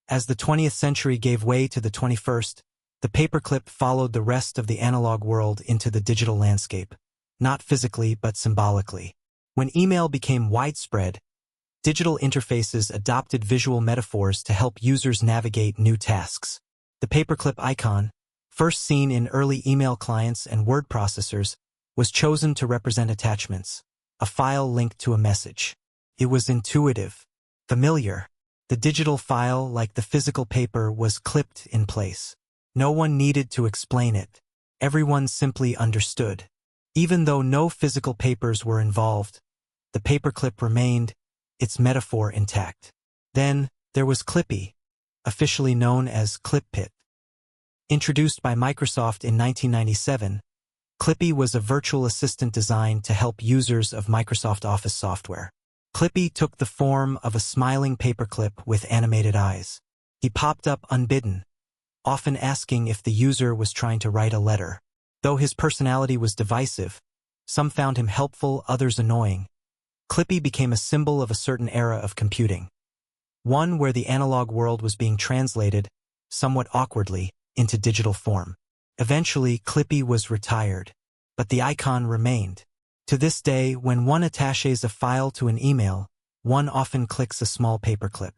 As the 20th century gave way to the 21st, the paperclip followed the rest of the analog world into the digital landscape, not physically but symbolically. When email became widespread, digital interfaces adopted visual metaphors to help users navigate new tasks. The paperclip icon, first seen in early email clients and word processors, was chosen to represent attachments, a file linked to a message. It was intuitive, familiar. The digital file, like the physical paper, was clipped in place. No one needed to explain it. Everyone simply understood. Even though no physical papers were involved, the paperclip remained, its metaphor intact. Then, there was Clippy, officially known as ClipPit. Introduced by Microsoft in 1997, Clippy was a virtual assistant designed to help users of Microsoft Office software. Clippy took the form of a smiling paperclip with animated eyes. He popped up unbidden, often asking if the user was trying to write a letter. Though his personality was divisive, some found him helpful, others annoying. Clippy became a symbol of a certain era of computing, one where the analog world was being translated, somewhat awkwardly, into digital form. Eventually, Clippy was retired, but the icon remained. To this day, when one attaches a file to an email, one often clicks a small paperclip.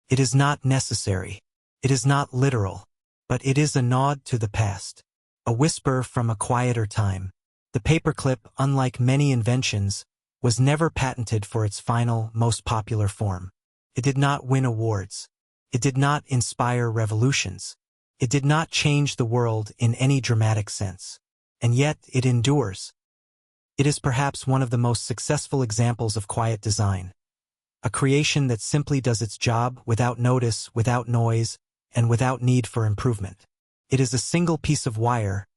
It is not necessary. It is not literal, but it is a nod to the past, a whisper from a quieter time. The paperclip, unlike many inventions, was never patented for its final, most popular form. It did not win awards. It did not inspire revolutions. It did not change the world in any dramatic sense. And yet, it endures. It is perhaps one of the most successful examples of quiet design. A creation that simply does its job without notice, without noise, and without need for improvement. It is a single piece of wire,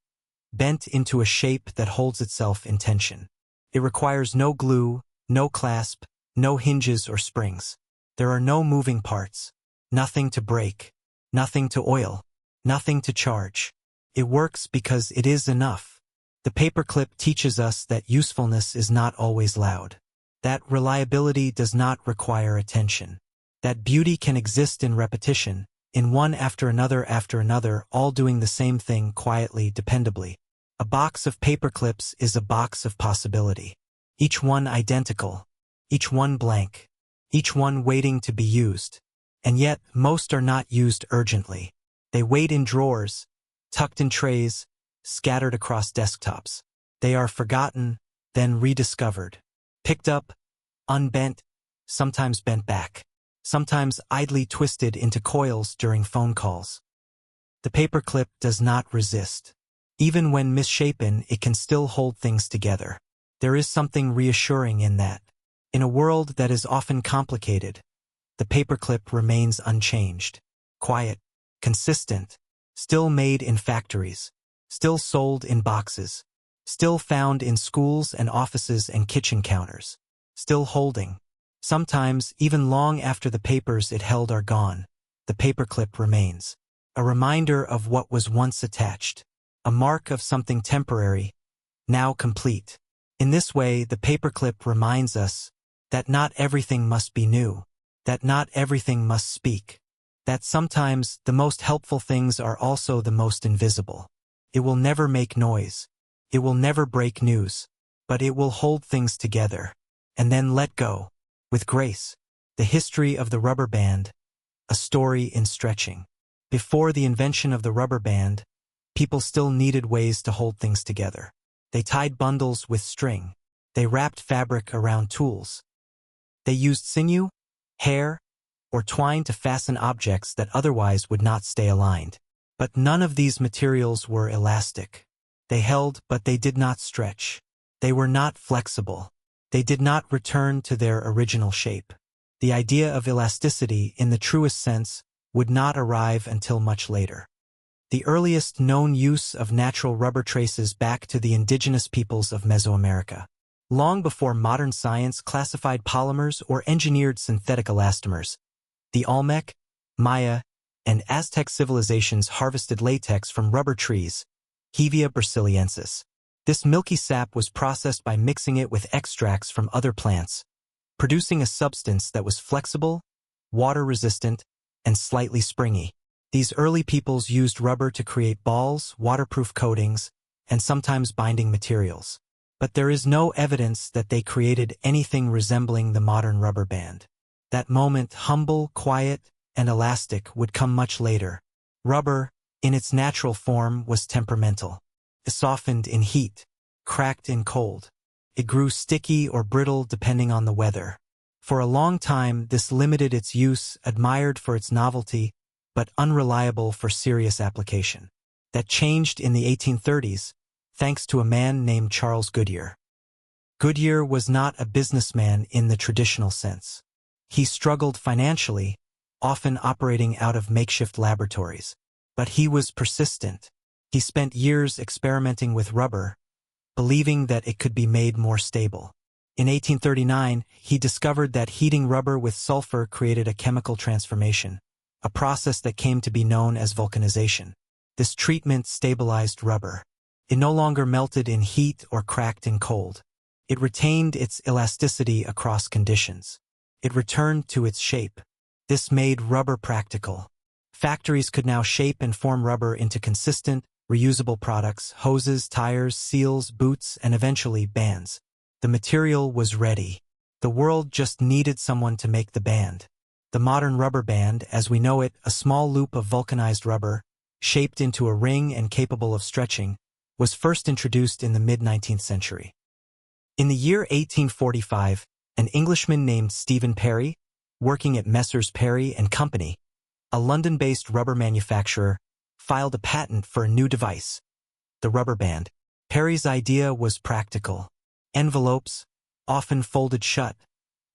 bent into a shape that holds itself in tension. It requires no glue, no clasp, no hinges or springs. There are no moving parts, nothing to break, nothing to oil, nothing to charge. It works because it is enough. The paperclip teaches us that usefulness is not always loud, that reliability does not require attention, that beauty can exist in repetition, in one after another, all doing the same thing quietly, dependably. A box of paperclips is a box of possibility. Each one identical, each one blank, each one waiting to be used. And yet, most are not used urgently. They wait in drawers, tucked in trays, scattered across desktops. They are forgotten, then rediscovered. Picked up, unbent, sometimes bent back, sometimes idly twisted into coils during phone calls. The paperclip does not resist. Even when misshapen, it can still hold things together. There is something reassuring in that. In a world that is often complicated, the paperclip remains unchanged, quiet, consistent, still made in factories, still sold in boxes, still found in schools and offices and kitchen counters, still holding. Sometimes, even long after the papers it held are gone, the paperclip remains. A reminder of what was once attached. A mark of something temporary, now complete. In this way, the paperclip reminds us that not everything must be new, that not everything must speak, that sometimes the most helpful things are also the most invisible. It will never make noise. It will never break news, but it will hold things together, and then let go, with grace. The history of the rubber band, a story in stretching. Before the invention of the rubber band, people still needed ways to hold things together. They tied bundles with string. They wrapped fabric around tools. They used sinew, hair, or twine to fasten objects that otherwise would not stay aligned. But none of these materials were elastic. They held, but they did not stretch. They were not flexible. They did not return to their original shape. The idea of elasticity, in the truest sense, would not arrive until much later. The earliest known use of natural rubber traces back to the indigenous peoples of Mesoamerica. Long before modern science classified polymers or engineered synthetic elastomers, the Olmec, Maya, and Aztec civilizations harvested latex from rubber trees, Hevea brasiliensis. This milky sap was processed by mixing it with extracts from other plants, producing a substance that was flexible, water-resistant, and slightly springy. These early peoples used rubber to create balls, waterproof coatings, and sometimes binding materials. But there is no evidence that they created anything resembling the modern rubber band. That moment, humble, quiet, and elastic, would come much later. Rubber, in its natural form, was temperamental. It softened in heat, cracked in cold. It grew sticky or brittle depending on the weather. For a long time, this limited its use, admired for its novelty, but unreliable for serious application. That changed in the 1830s, thanks to a man named Charles Goodyear. Goodyear was not a businessman in the traditional sense. He struggled financially, often operating out of makeshift laboratories. But he was persistent. He spent years experimenting with rubber, believing that it could be made more stable. In 1839, he discovered that heating rubber with sulfur created a chemical transformation, a process that came to be known as vulcanization. This treatment stabilized rubber. It no longer melted in heat or cracked in cold. It retained its elasticity across conditions. It returned to its shape. This made rubber practical. Factories could now shape and form rubber into consistent, reusable products: hoses, tires, seals, boots, and eventually bands. The material was ready. The world just needed someone to make the band. The modern rubber band, as we know it, a small loop of vulcanized rubber, shaped into a ring and capable of stretching, was first introduced in the mid-19th century. In the year 1845, an Englishman named Stephen Perry, working at Messrs. Perry and Company, a London-based rubber manufacturer, filed a patent for a new device, the rubber band. Perry's idea was practical. Envelopes, often folded shut,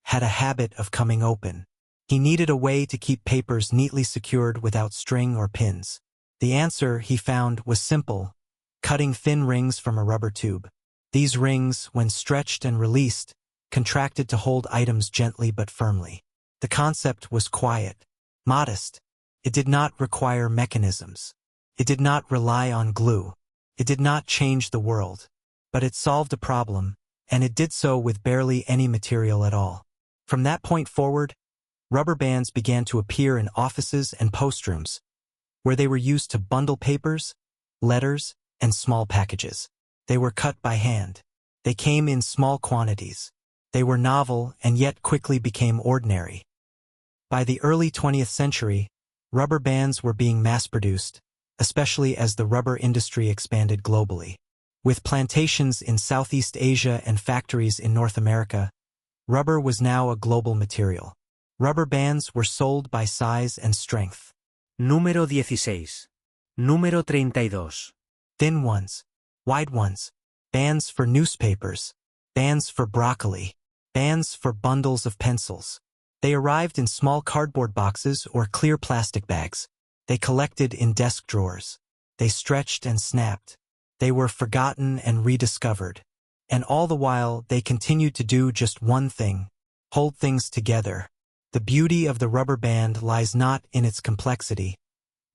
had a habit of coming open. He needed a way to keep papers neatly secured without string or pins. The answer, he found, was simple: cutting thin rings from a rubber tube. These rings, when stretched and released, contracted to hold items gently but firmly. The concept was quiet, modest. It did not require mechanisms. It did not rely on glue. It did not change the world. But it solved a problem, and it did so with barely any material at all. From that point forward, rubber bands began to appear in offices and postrooms, where they were used to bundle papers, letters, and small packages. They were cut by hand. They came in small quantities. They were novel and yet quickly became ordinary. By the early 20th century, rubber bands were being mass-produced, especially as the rubber industry expanded globally. With plantations in Southeast Asia and factories in North America, rubber was now a global material. Rubber bands were sold by size and strength. Número 16. Número 32. Thin ones, wide ones, bands for newspapers, bands for broccoli, bands for bundles of pencils. They arrived in small cardboard boxes or clear plastic bags. They collected in desk drawers. They stretched and snapped. They were forgotten and rediscovered. And all the while, they continued to do just one thing: hold things together. The beauty of the rubber band lies not in its complexity,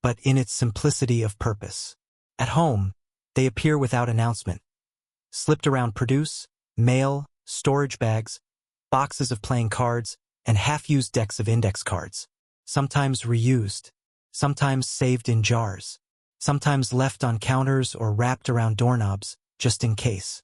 but in its simplicity of purpose. At home, they appear without announcement. Slipped around produce, mail, storage bags, boxes of playing cards, and half-used decks of index cards. Sometimes reused, sometimes saved in jars, sometimes left on counters or wrapped around doorknobs, just in case.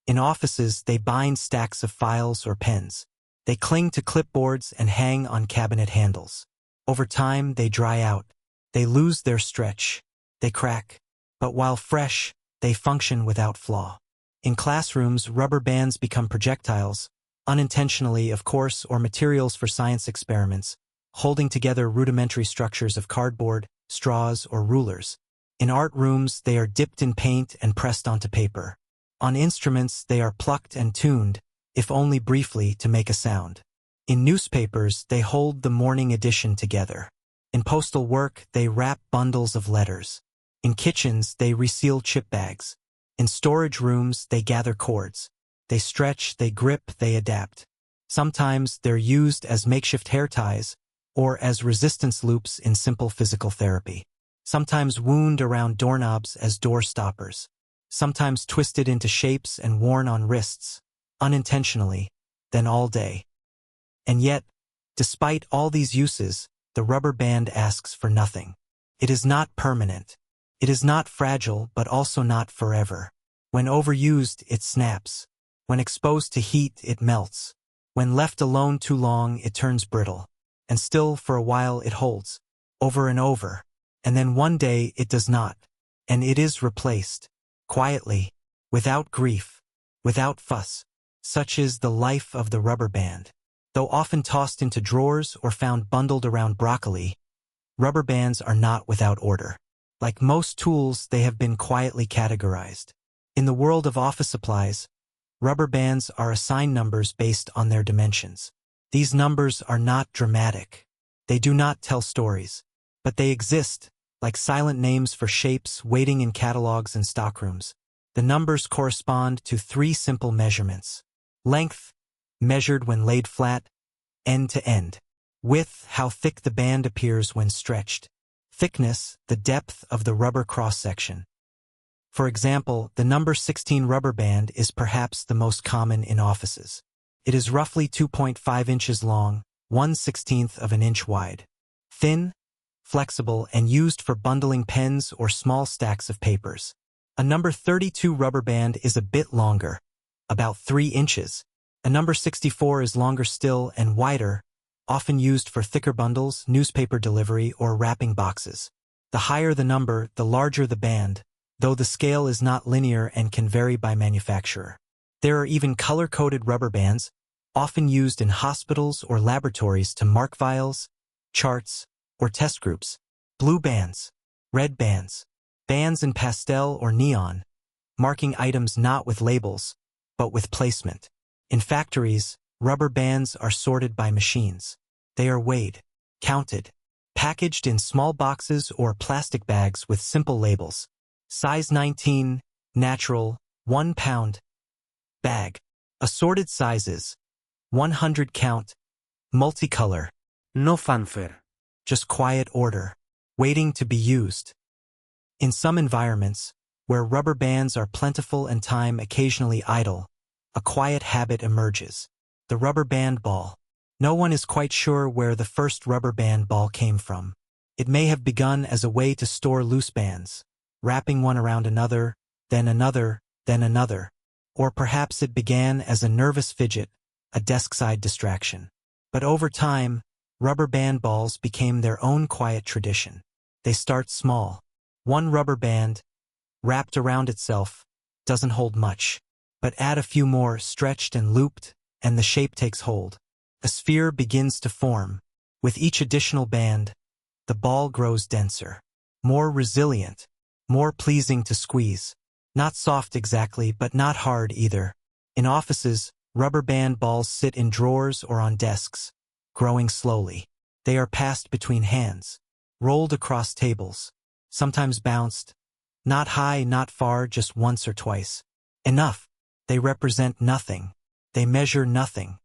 In offices, they bind stacks of files or pens. They cling to clipboards and hang on cabinet handles. Over time, they dry out. They lose their stretch. They crack. But while fresh, they function without flaw. In classrooms, rubber bands become projectiles, unintentionally, of course, or materials for science experiments, holding together rudimentary structures of cardboard, straws, or rulers. In art rooms, they are dipped in paint and pressed onto paper. On instruments, they are plucked and tuned, if only briefly, to make a sound. In newspapers, they hold the morning edition together. In postal work, they wrap bundles of letters. In kitchens, they reseal chip bags. In storage rooms, they gather cords. They stretch, they grip, they adapt. Sometimes they're used as makeshift hair ties or as resistance loops in simple physical therapy. Sometimes wound around doorknobs as door stoppers. Sometimes twisted into shapes and worn on wrists, unintentionally, then all day. And yet, despite all these uses, the rubber band asks for nothing. It is not permanent. It is not fragile, but also not forever. When overused, it snaps. When exposed to heat, it melts. When left alone too long, it turns brittle. And still, for a while, it holds, over and over. And then one day, it does not. And it is replaced. Quietly, without grief, without fuss. Such is the life of the rubber band. Though often tossed into drawers or found bundled around broccoli, rubber bands are not without order. Like most tools, they have been quietly categorized. In the world of office supplies, rubber bands are assigned numbers based on their dimensions. These numbers are not dramatic. They do not tell stories, but they exist, like silent names for shapes waiting in catalogs and stockrooms. The numbers correspond to three simple measurements. Length, measured when laid flat, end to end. Width, how thick the band appears when stretched. Thickness, the depth of the rubber cross-section. For example, the number 16 rubber band is perhaps the most common in offices. It is roughly 2.5 inches long, 1/16 of an inch wide. Thin, flexible, and used for bundling pens or small stacks of papers. A number 32 rubber band is a bit longer, about 3 inches. A number 64 is longer still and wider, often used for thicker bundles, newspaper delivery, or wrapping boxes. The higher the number, the larger the band, though the scale is not linear and can vary by manufacturer. There are even color-coded rubber bands, often used in hospitals or laboratories to mark vials, charts, or test groups. Blue bands, red bands, bands in pastel or neon, marking items not with labels, but with placement. In factories, rubber bands are sorted by machines. They are weighed, counted, packaged in small boxes or plastic bags with simple labels. Size 19, natural, 1 pound. Bag. Assorted sizes. 100 count. Multicolor. No fanfare. Just quiet order. Waiting to be used. In some environments, where rubber bands are plentiful and time occasionally idle, a quiet habit emerges. The rubber band ball. No one is quite sure where the first rubber band ball came from. It may have begun as a way to store loose bands, wrapping one around another, then another, then another. Or perhaps it began as a nervous fidget, a desk-side distraction. But over time, rubber band balls became their own quiet tradition. They start small. One rubber band, wrapped around itself, doesn't hold much. But add a few more, stretched and looped, and the shape takes hold. A sphere begins to form. With each additional band, the ball grows denser, more resilient, more pleasing to squeeze. Not soft exactly, but not hard either. In offices, rubber band balls sit in drawers or on desks, growing slowly. They are passed between hands, rolled across tables, sometimes bounced. Not high, not far, just once or twice. Enough. They represent nothing. They measure nothing.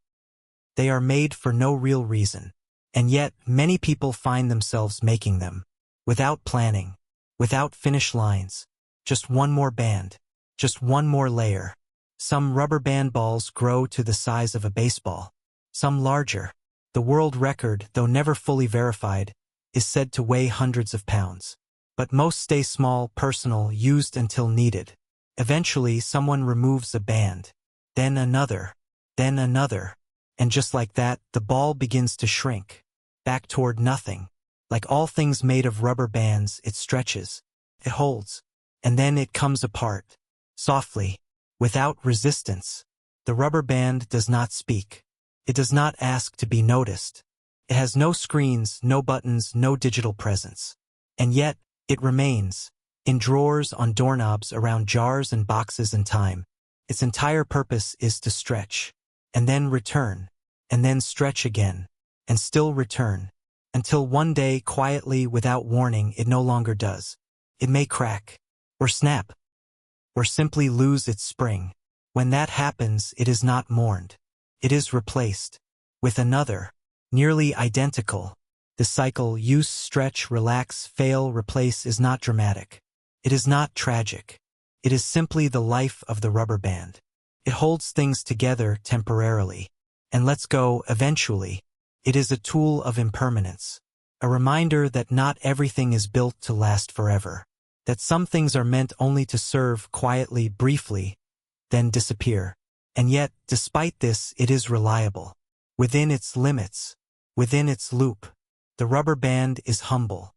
They are made for no real reason. And yet, many people find themselves making them. Without planning. Without finish lines. Just one more band. Just one more layer. Some rubber band balls grow to the size of a baseball. Some larger. The world record, though never fully verified, is said to weigh hundreds of pounds. But most stay small, personal, used until needed. Eventually, someone removes a band. Then another. Then another. And just like that, the ball begins to shrink. Back toward nothing. Like all things made of rubber bands, it stretches. It holds. And then it comes apart. Softly. Without resistance. The rubber band does not speak. It does not ask to be noticed. It has no screens, no buttons, no digital presence. And yet, it remains. In drawers, on doorknobs, around jars and boxes in time. Its entire purpose is to stretch. And then return. And then stretch again. And still return. Until one day, quietly, without warning, it no longer does. It may crack. Or snap. Or simply lose its spring. When that happens, it is not mourned. It is replaced. With another. Nearly identical. The cycle, use, stretch, relax, fail, replace, is not dramatic. It is not tragic. It is simply the life of the rubber band. It holds things together temporarily. And lets go eventually. It is a tool of impermanence. A reminder that not everything is built to last forever. That some things are meant only to serve quietly, briefly, then disappear. And yet, despite this, it is reliable. Within its limits. Within its loop. The rubber band is humble.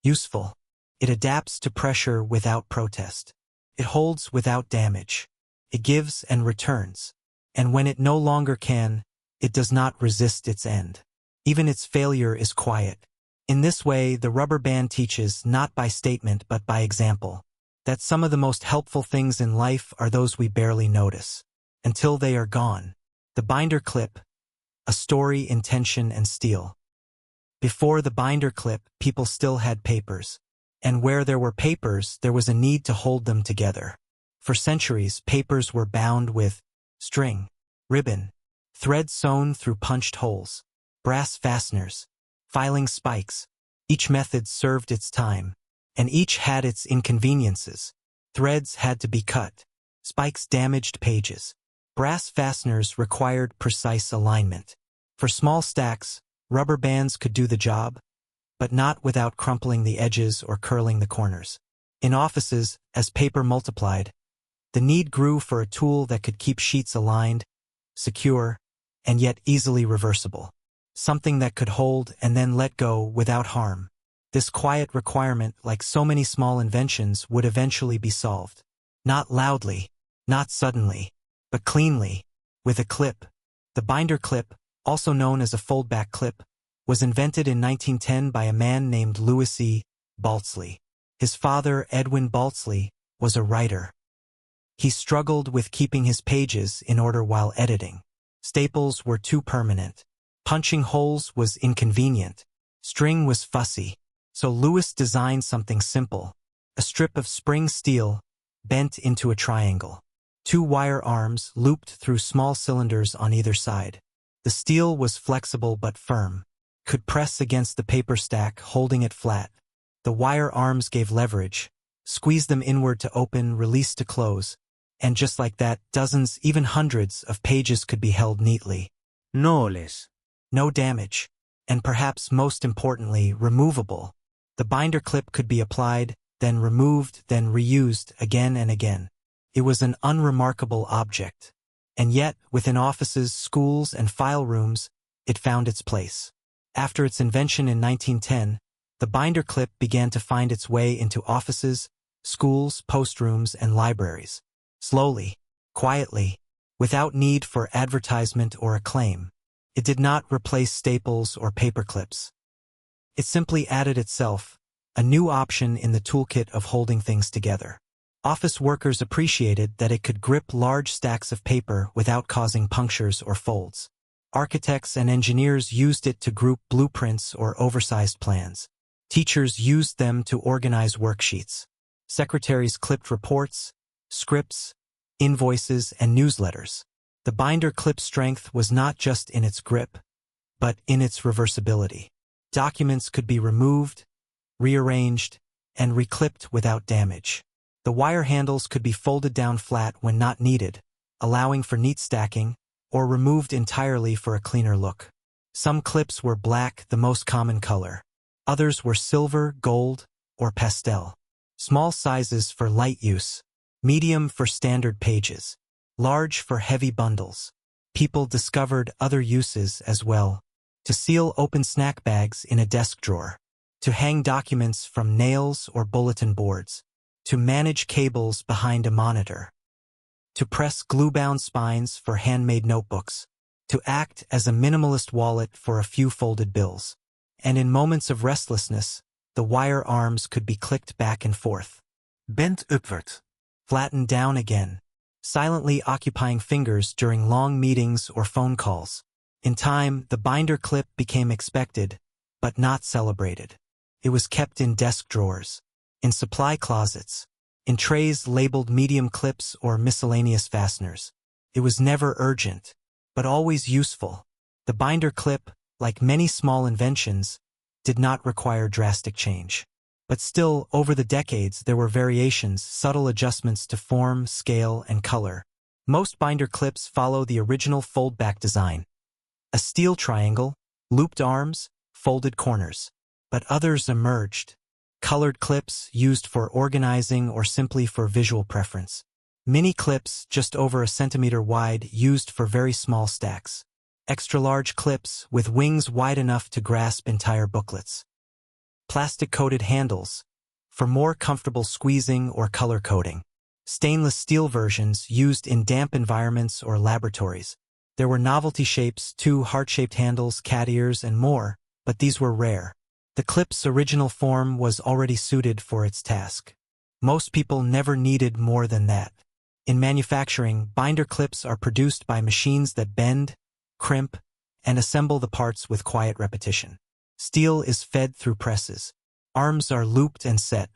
Useful. It adapts to pressure without protest. It holds without damage. It gives and returns. And when it no longer can, it does not resist its end. Even its failure is quiet. In this way, the rubber band teaches, not by statement but by example, that some of the most helpful things in life are those we barely notice. Until they are gone. The binder clip. A story in tension and steel. Before the binder clip, people still had papers. And where there were papers, there was a need to hold them together. For centuries, papers were bound with string, ribbon, thread sewn through punched holes, brass fasteners, filing spikes. Each method served its time, and each had its inconveniences. Threads had to be cut. Spikes damaged pages. Brass fasteners required precise alignment. For small stacks, rubber bands could do the job, but not without crumpling the edges or curling the corners. In offices, as paper multiplied, the need grew for a tool that could keep sheets aligned, secure, and yet easily reversible. Something that could hold and then let go without harm. This quiet requirement, like so many small inventions, would eventually be solved. Not loudly, not suddenly, but cleanly, with a clip. The binder clip, also known as a foldback clip, was invented in 1910 by a man named Louis E. Baltzley. His father, Edwin Baltzley, was a writer. He struggled with keeping his pages in order while editing. Staples were too permanent. Punching holes was inconvenient. String was fussy. So Louis designed something simple. A strip of spring steel, bent into a triangle. 2 wire arms looped through small cylinders on either side. The steel was flexible but firm. Could press against the paper stack, holding it flat. The wire arms gave leverage. Squeeze them inward to open, release to close. And just like that, dozens, even hundreds of pages could be held neatly. Noles. No damage. And perhaps most importantly, removable. The binder clip could be applied, then removed, then reused again and again. It was an unremarkable object. And yet, within offices, schools, and file rooms, it found its place. After its invention in 1910, the binder clip began to find its way into offices, schools, postrooms, and libraries. Slowly, quietly, without need for advertisement or acclaim. It did not replace staples or paper clips. It simply added itself, a new option in the toolkit of holding things together. Office workers appreciated that it could grip large stacks of paper without causing punctures or folds. Architects and engineers used it to group blueprints or oversized plans. Teachers used them to organize worksheets. Secretaries clipped reports, scripts, invoices, and newsletters. The binder clip strength was not just in its grip, but in its reversibility. Documents could be removed, rearranged, and reclipped without damage. The wire handles could be folded down flat when not needed, allowing for neat stacking, or removed entirely for a cleaner look. Some clips were black, the most common color. Others were silver, gold, or pastel. Small sizes for light use, medium for standard pages, large for heavy bundles. People discovered other uses as well. To seal open snack bags in a desk drawer. To hang documents from nails or bulletin boards. To manage cables behind a monitor. To press glue-bound spines for handmade notebooks. To act as a minimalist wallet for a few folded bills. And in moments of restlessness, the wire arms could be clicked back and forth. Bent upward. Flattened down again, silently occupying fingers during long meetings or phone calls. In time, the binder clip became expected, but not celebrated. It was kept in desk drawers, in supply closets, in trays labeled medium clips or miscellaneous fasteners. It was never urgent, but always useful. The binder clip, like many small inventions, did not require drastic change. But still, over the decades, there were variations, subtle adjustments to form, scale, and color. Most binder clips follow the original fold-back design. A steel triangle, looped arms, folded corners. But others emerged. Colored clips used for organizing or simply for visual preference. Mini clips just over a centimeter wide used for very small stacks. Extra-large clips with wings wide enough to grasp entire booklets. Plastic-coated handles for more comfortable squeezing or color coding. Stainless steel versions used in damp environments or laboratories. There were novelty shapes too, heart-shaped handles, cat ears, and more, but these were rare. The clip's original form was already suited for its task. Most people never needed more than that. In manufacturing, binder clips are produced by machines that bend, crimp, and assemble the parts with quiet repetition. Steel is fed through presses. Arms are looped and set.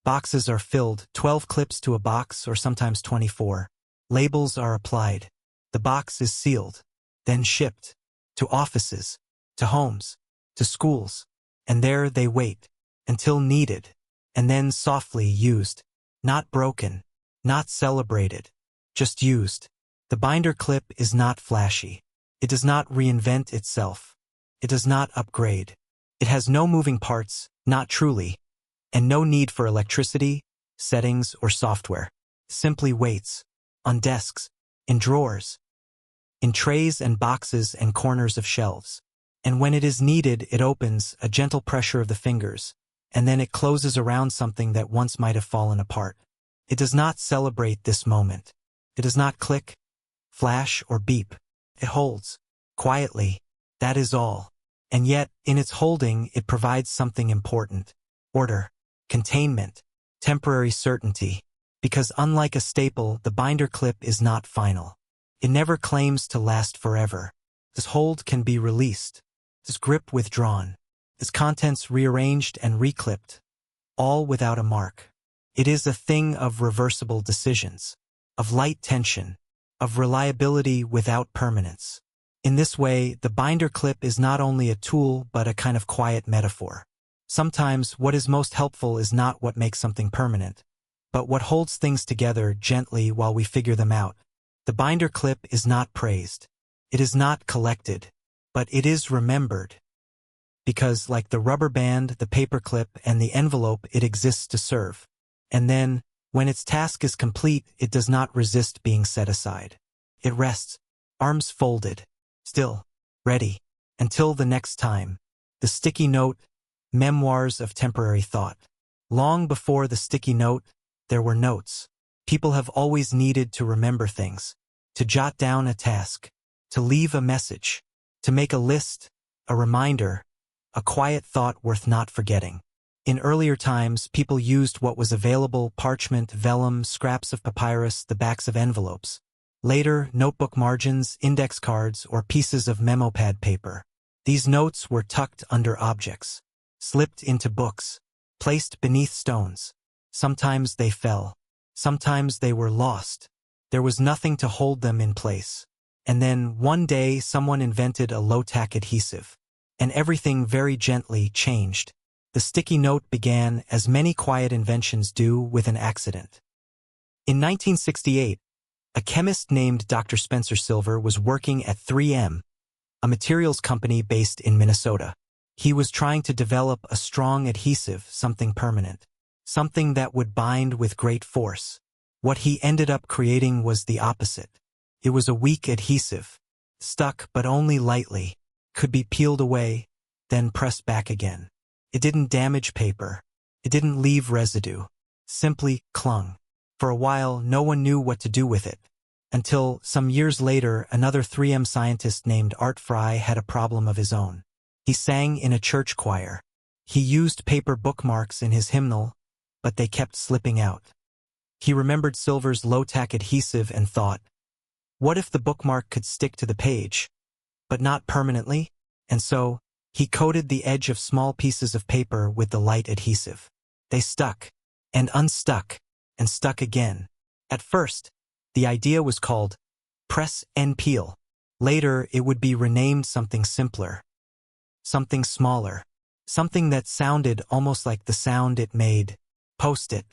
Boxes are filled, 12 clips to a box or sometimes 24. Labels are applied. The box is sealed, then shipped to offices, to homes, to schools. And there they wait, until needed, and then softly used. Not broken, not celebrated, just used. The binder clip is not flashy. It does not reinvent itself. It does not upgrade. It has no moving parts, not truly, and no need for electricity, settings, or software. It simply waits, on desks, in drawers, in trays and boxes and corners of shelves. And when it is needed, it opens, a gentle pressure of the fingers, and then it closes around something that once might have fallen apart. It does not celebrate this moment. It does not click, flash, or beep. It holds, quietly, that is all. And yet, in its holding, it provides something important. Order, containment, temporary certainty. Because unlike a staple, the binder clip is not final. It never claims to last forever. This hold can be released. This grip withdrawn, its contents rearranged and reclipped, all without a mark. It is a thing of reversible decisions, of light tension, of reliability without permanence. In this way, the binder clip is not only a tool but a kind of quiet metaphor. Sometimes what is most helpful is not what makes something permanent, but what holds things together gently while we figure them out. The binder clip is not praised. It is not collected. But it is remembered. Because, like the rubber band, the paper clip, and the envelope, it exists to serve. And then, when its task is complete, it does not resist being set aside. It rests, arms folded, still, ready, until the next time. The sticky note, memoirs of temporary thought. Long before the sticky note, there were notes. People have always needed to remember things, to jot down a task, to leave a message, to make a list, a reminder, a quiet thought worth not forgetting. In earlier times, people used what was available: parchment, vellum, scraps of papyrus, the backs of envelopes. Later, notebook margins, index cards, or pieces of memo pad paper. These notes were tucked under objects, slipped into books, placed beneath stones. Sometimes they fell. Sometimes they were lost. There was nothing to hold them in place. And then, one day, someone invented a low-tack adhesive. And everything very gently changed. The sticky note began, as many quiet inventions do, with an accident. In 1968, a chemist named Dr. Spencer Silver was working at 3M, a materials company based in Minnesota. He was trying to develop a strong adhesive, something permanent, something that would bind with great force. What he ended up creating was the opposite. It was a weak adhesive, stuck but only lightly, could be peeled away, then pressed back again. It didn't damage paper. It didn't leave residue. Simply clung. For a while, no one knew what to do with it. Until, some years later, another 3M scientist named Art Fry had a problem of his own. He sang in a church choir. He used paper bookmarks in his hymnal, but they kept slipping out. He remembered Silver's low-tack adhesive and thought, what if the bookmark could stick to the page, but not permanently? And so, he coated the edge of small pieces of paper with the light adhesive. They stuck, and unstuck, and stuck again. At first, the idea was called Press and Peel. Later, it would be renamed something simpler, something smaller, something that sounded almost like the sound it made: Post-it.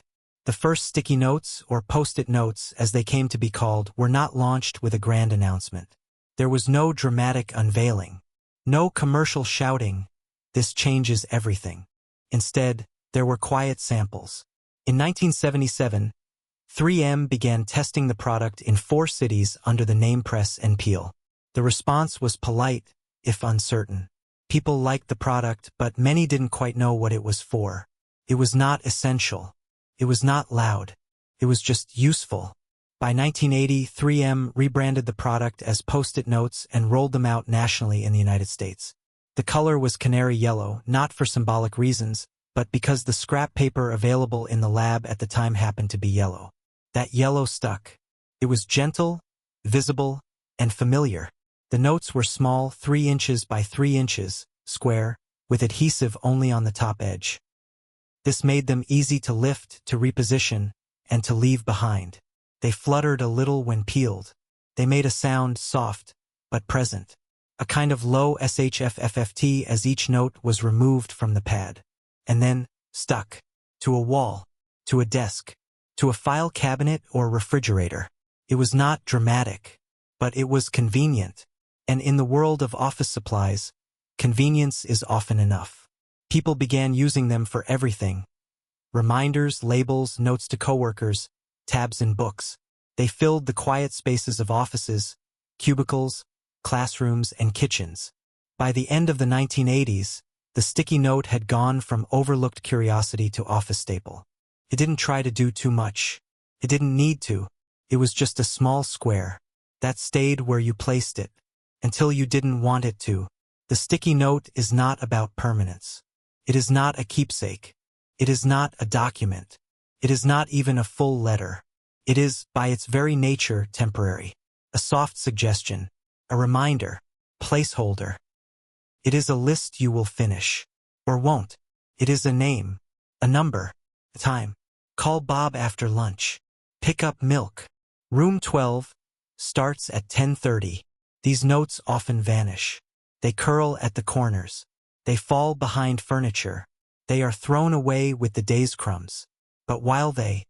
The first sticky notes, or Post-it notes as they came to be called, were not launched with a grand announcement. There was no dramatic unveiling. No commercial shouting, "This changes everything." Instead, there were quiet samples. In 1977, 3M began testing the product in 4 cities under the name Press and Peel. The response was polite, if uncertain. People liked the product, but many didn't quite know what it was for. It was not essential. It was not loud. It was just useful. By 1980, 3M rebranded the product as Post-it notes and rolled them out nationally in the United States. The color was canary yellow, not for symbolic reasons, but because the scrap paper available in the lab at the time happened to be yellow. That yellow stuck. It was gentle, visible, and familiar. The notes were small, 3 inches by 3 inches, square, with adhesive only on the top edge. This made them easy to lift, to reposition, and to leave behind. They fluttered a little when peeled. They made a sound, soft, but present. A kind of low shfft as each note was removed from the pad. And then, stuck. To a wall. To a desk. To a file cabinet or refrigerator. It was not dramatic. But it was convenient. And in the world of office supplies, convenience is often enough. People began using them for everything. Reminders, labels, notes to coworkers, tabs in books. They filled the quiet spaces of offices, cubicles, classrooms, and kitchens. By the end of the 1980s, the sticky note had gone from overlooked curiosity to office staple. It didn't try to do too much. It didn't need to. It was just a small square that stayed where you placed it, until you didn't want it to. The sticky note is not about permanence. It is not a keepsake. It is not a document. It is not even a full letter. It is, by its very nature, temporary. A soft suggestion, a reminder, placeholder. It is a list you will finish, or won't. It is a name, a number, a time. Call Bob after lunch. Pick up milk. Room 12 starts at 10:30. These notes often vanish. They curl at the corners. They fall behind furniture. They are thrown away with the day's crumbs. But while they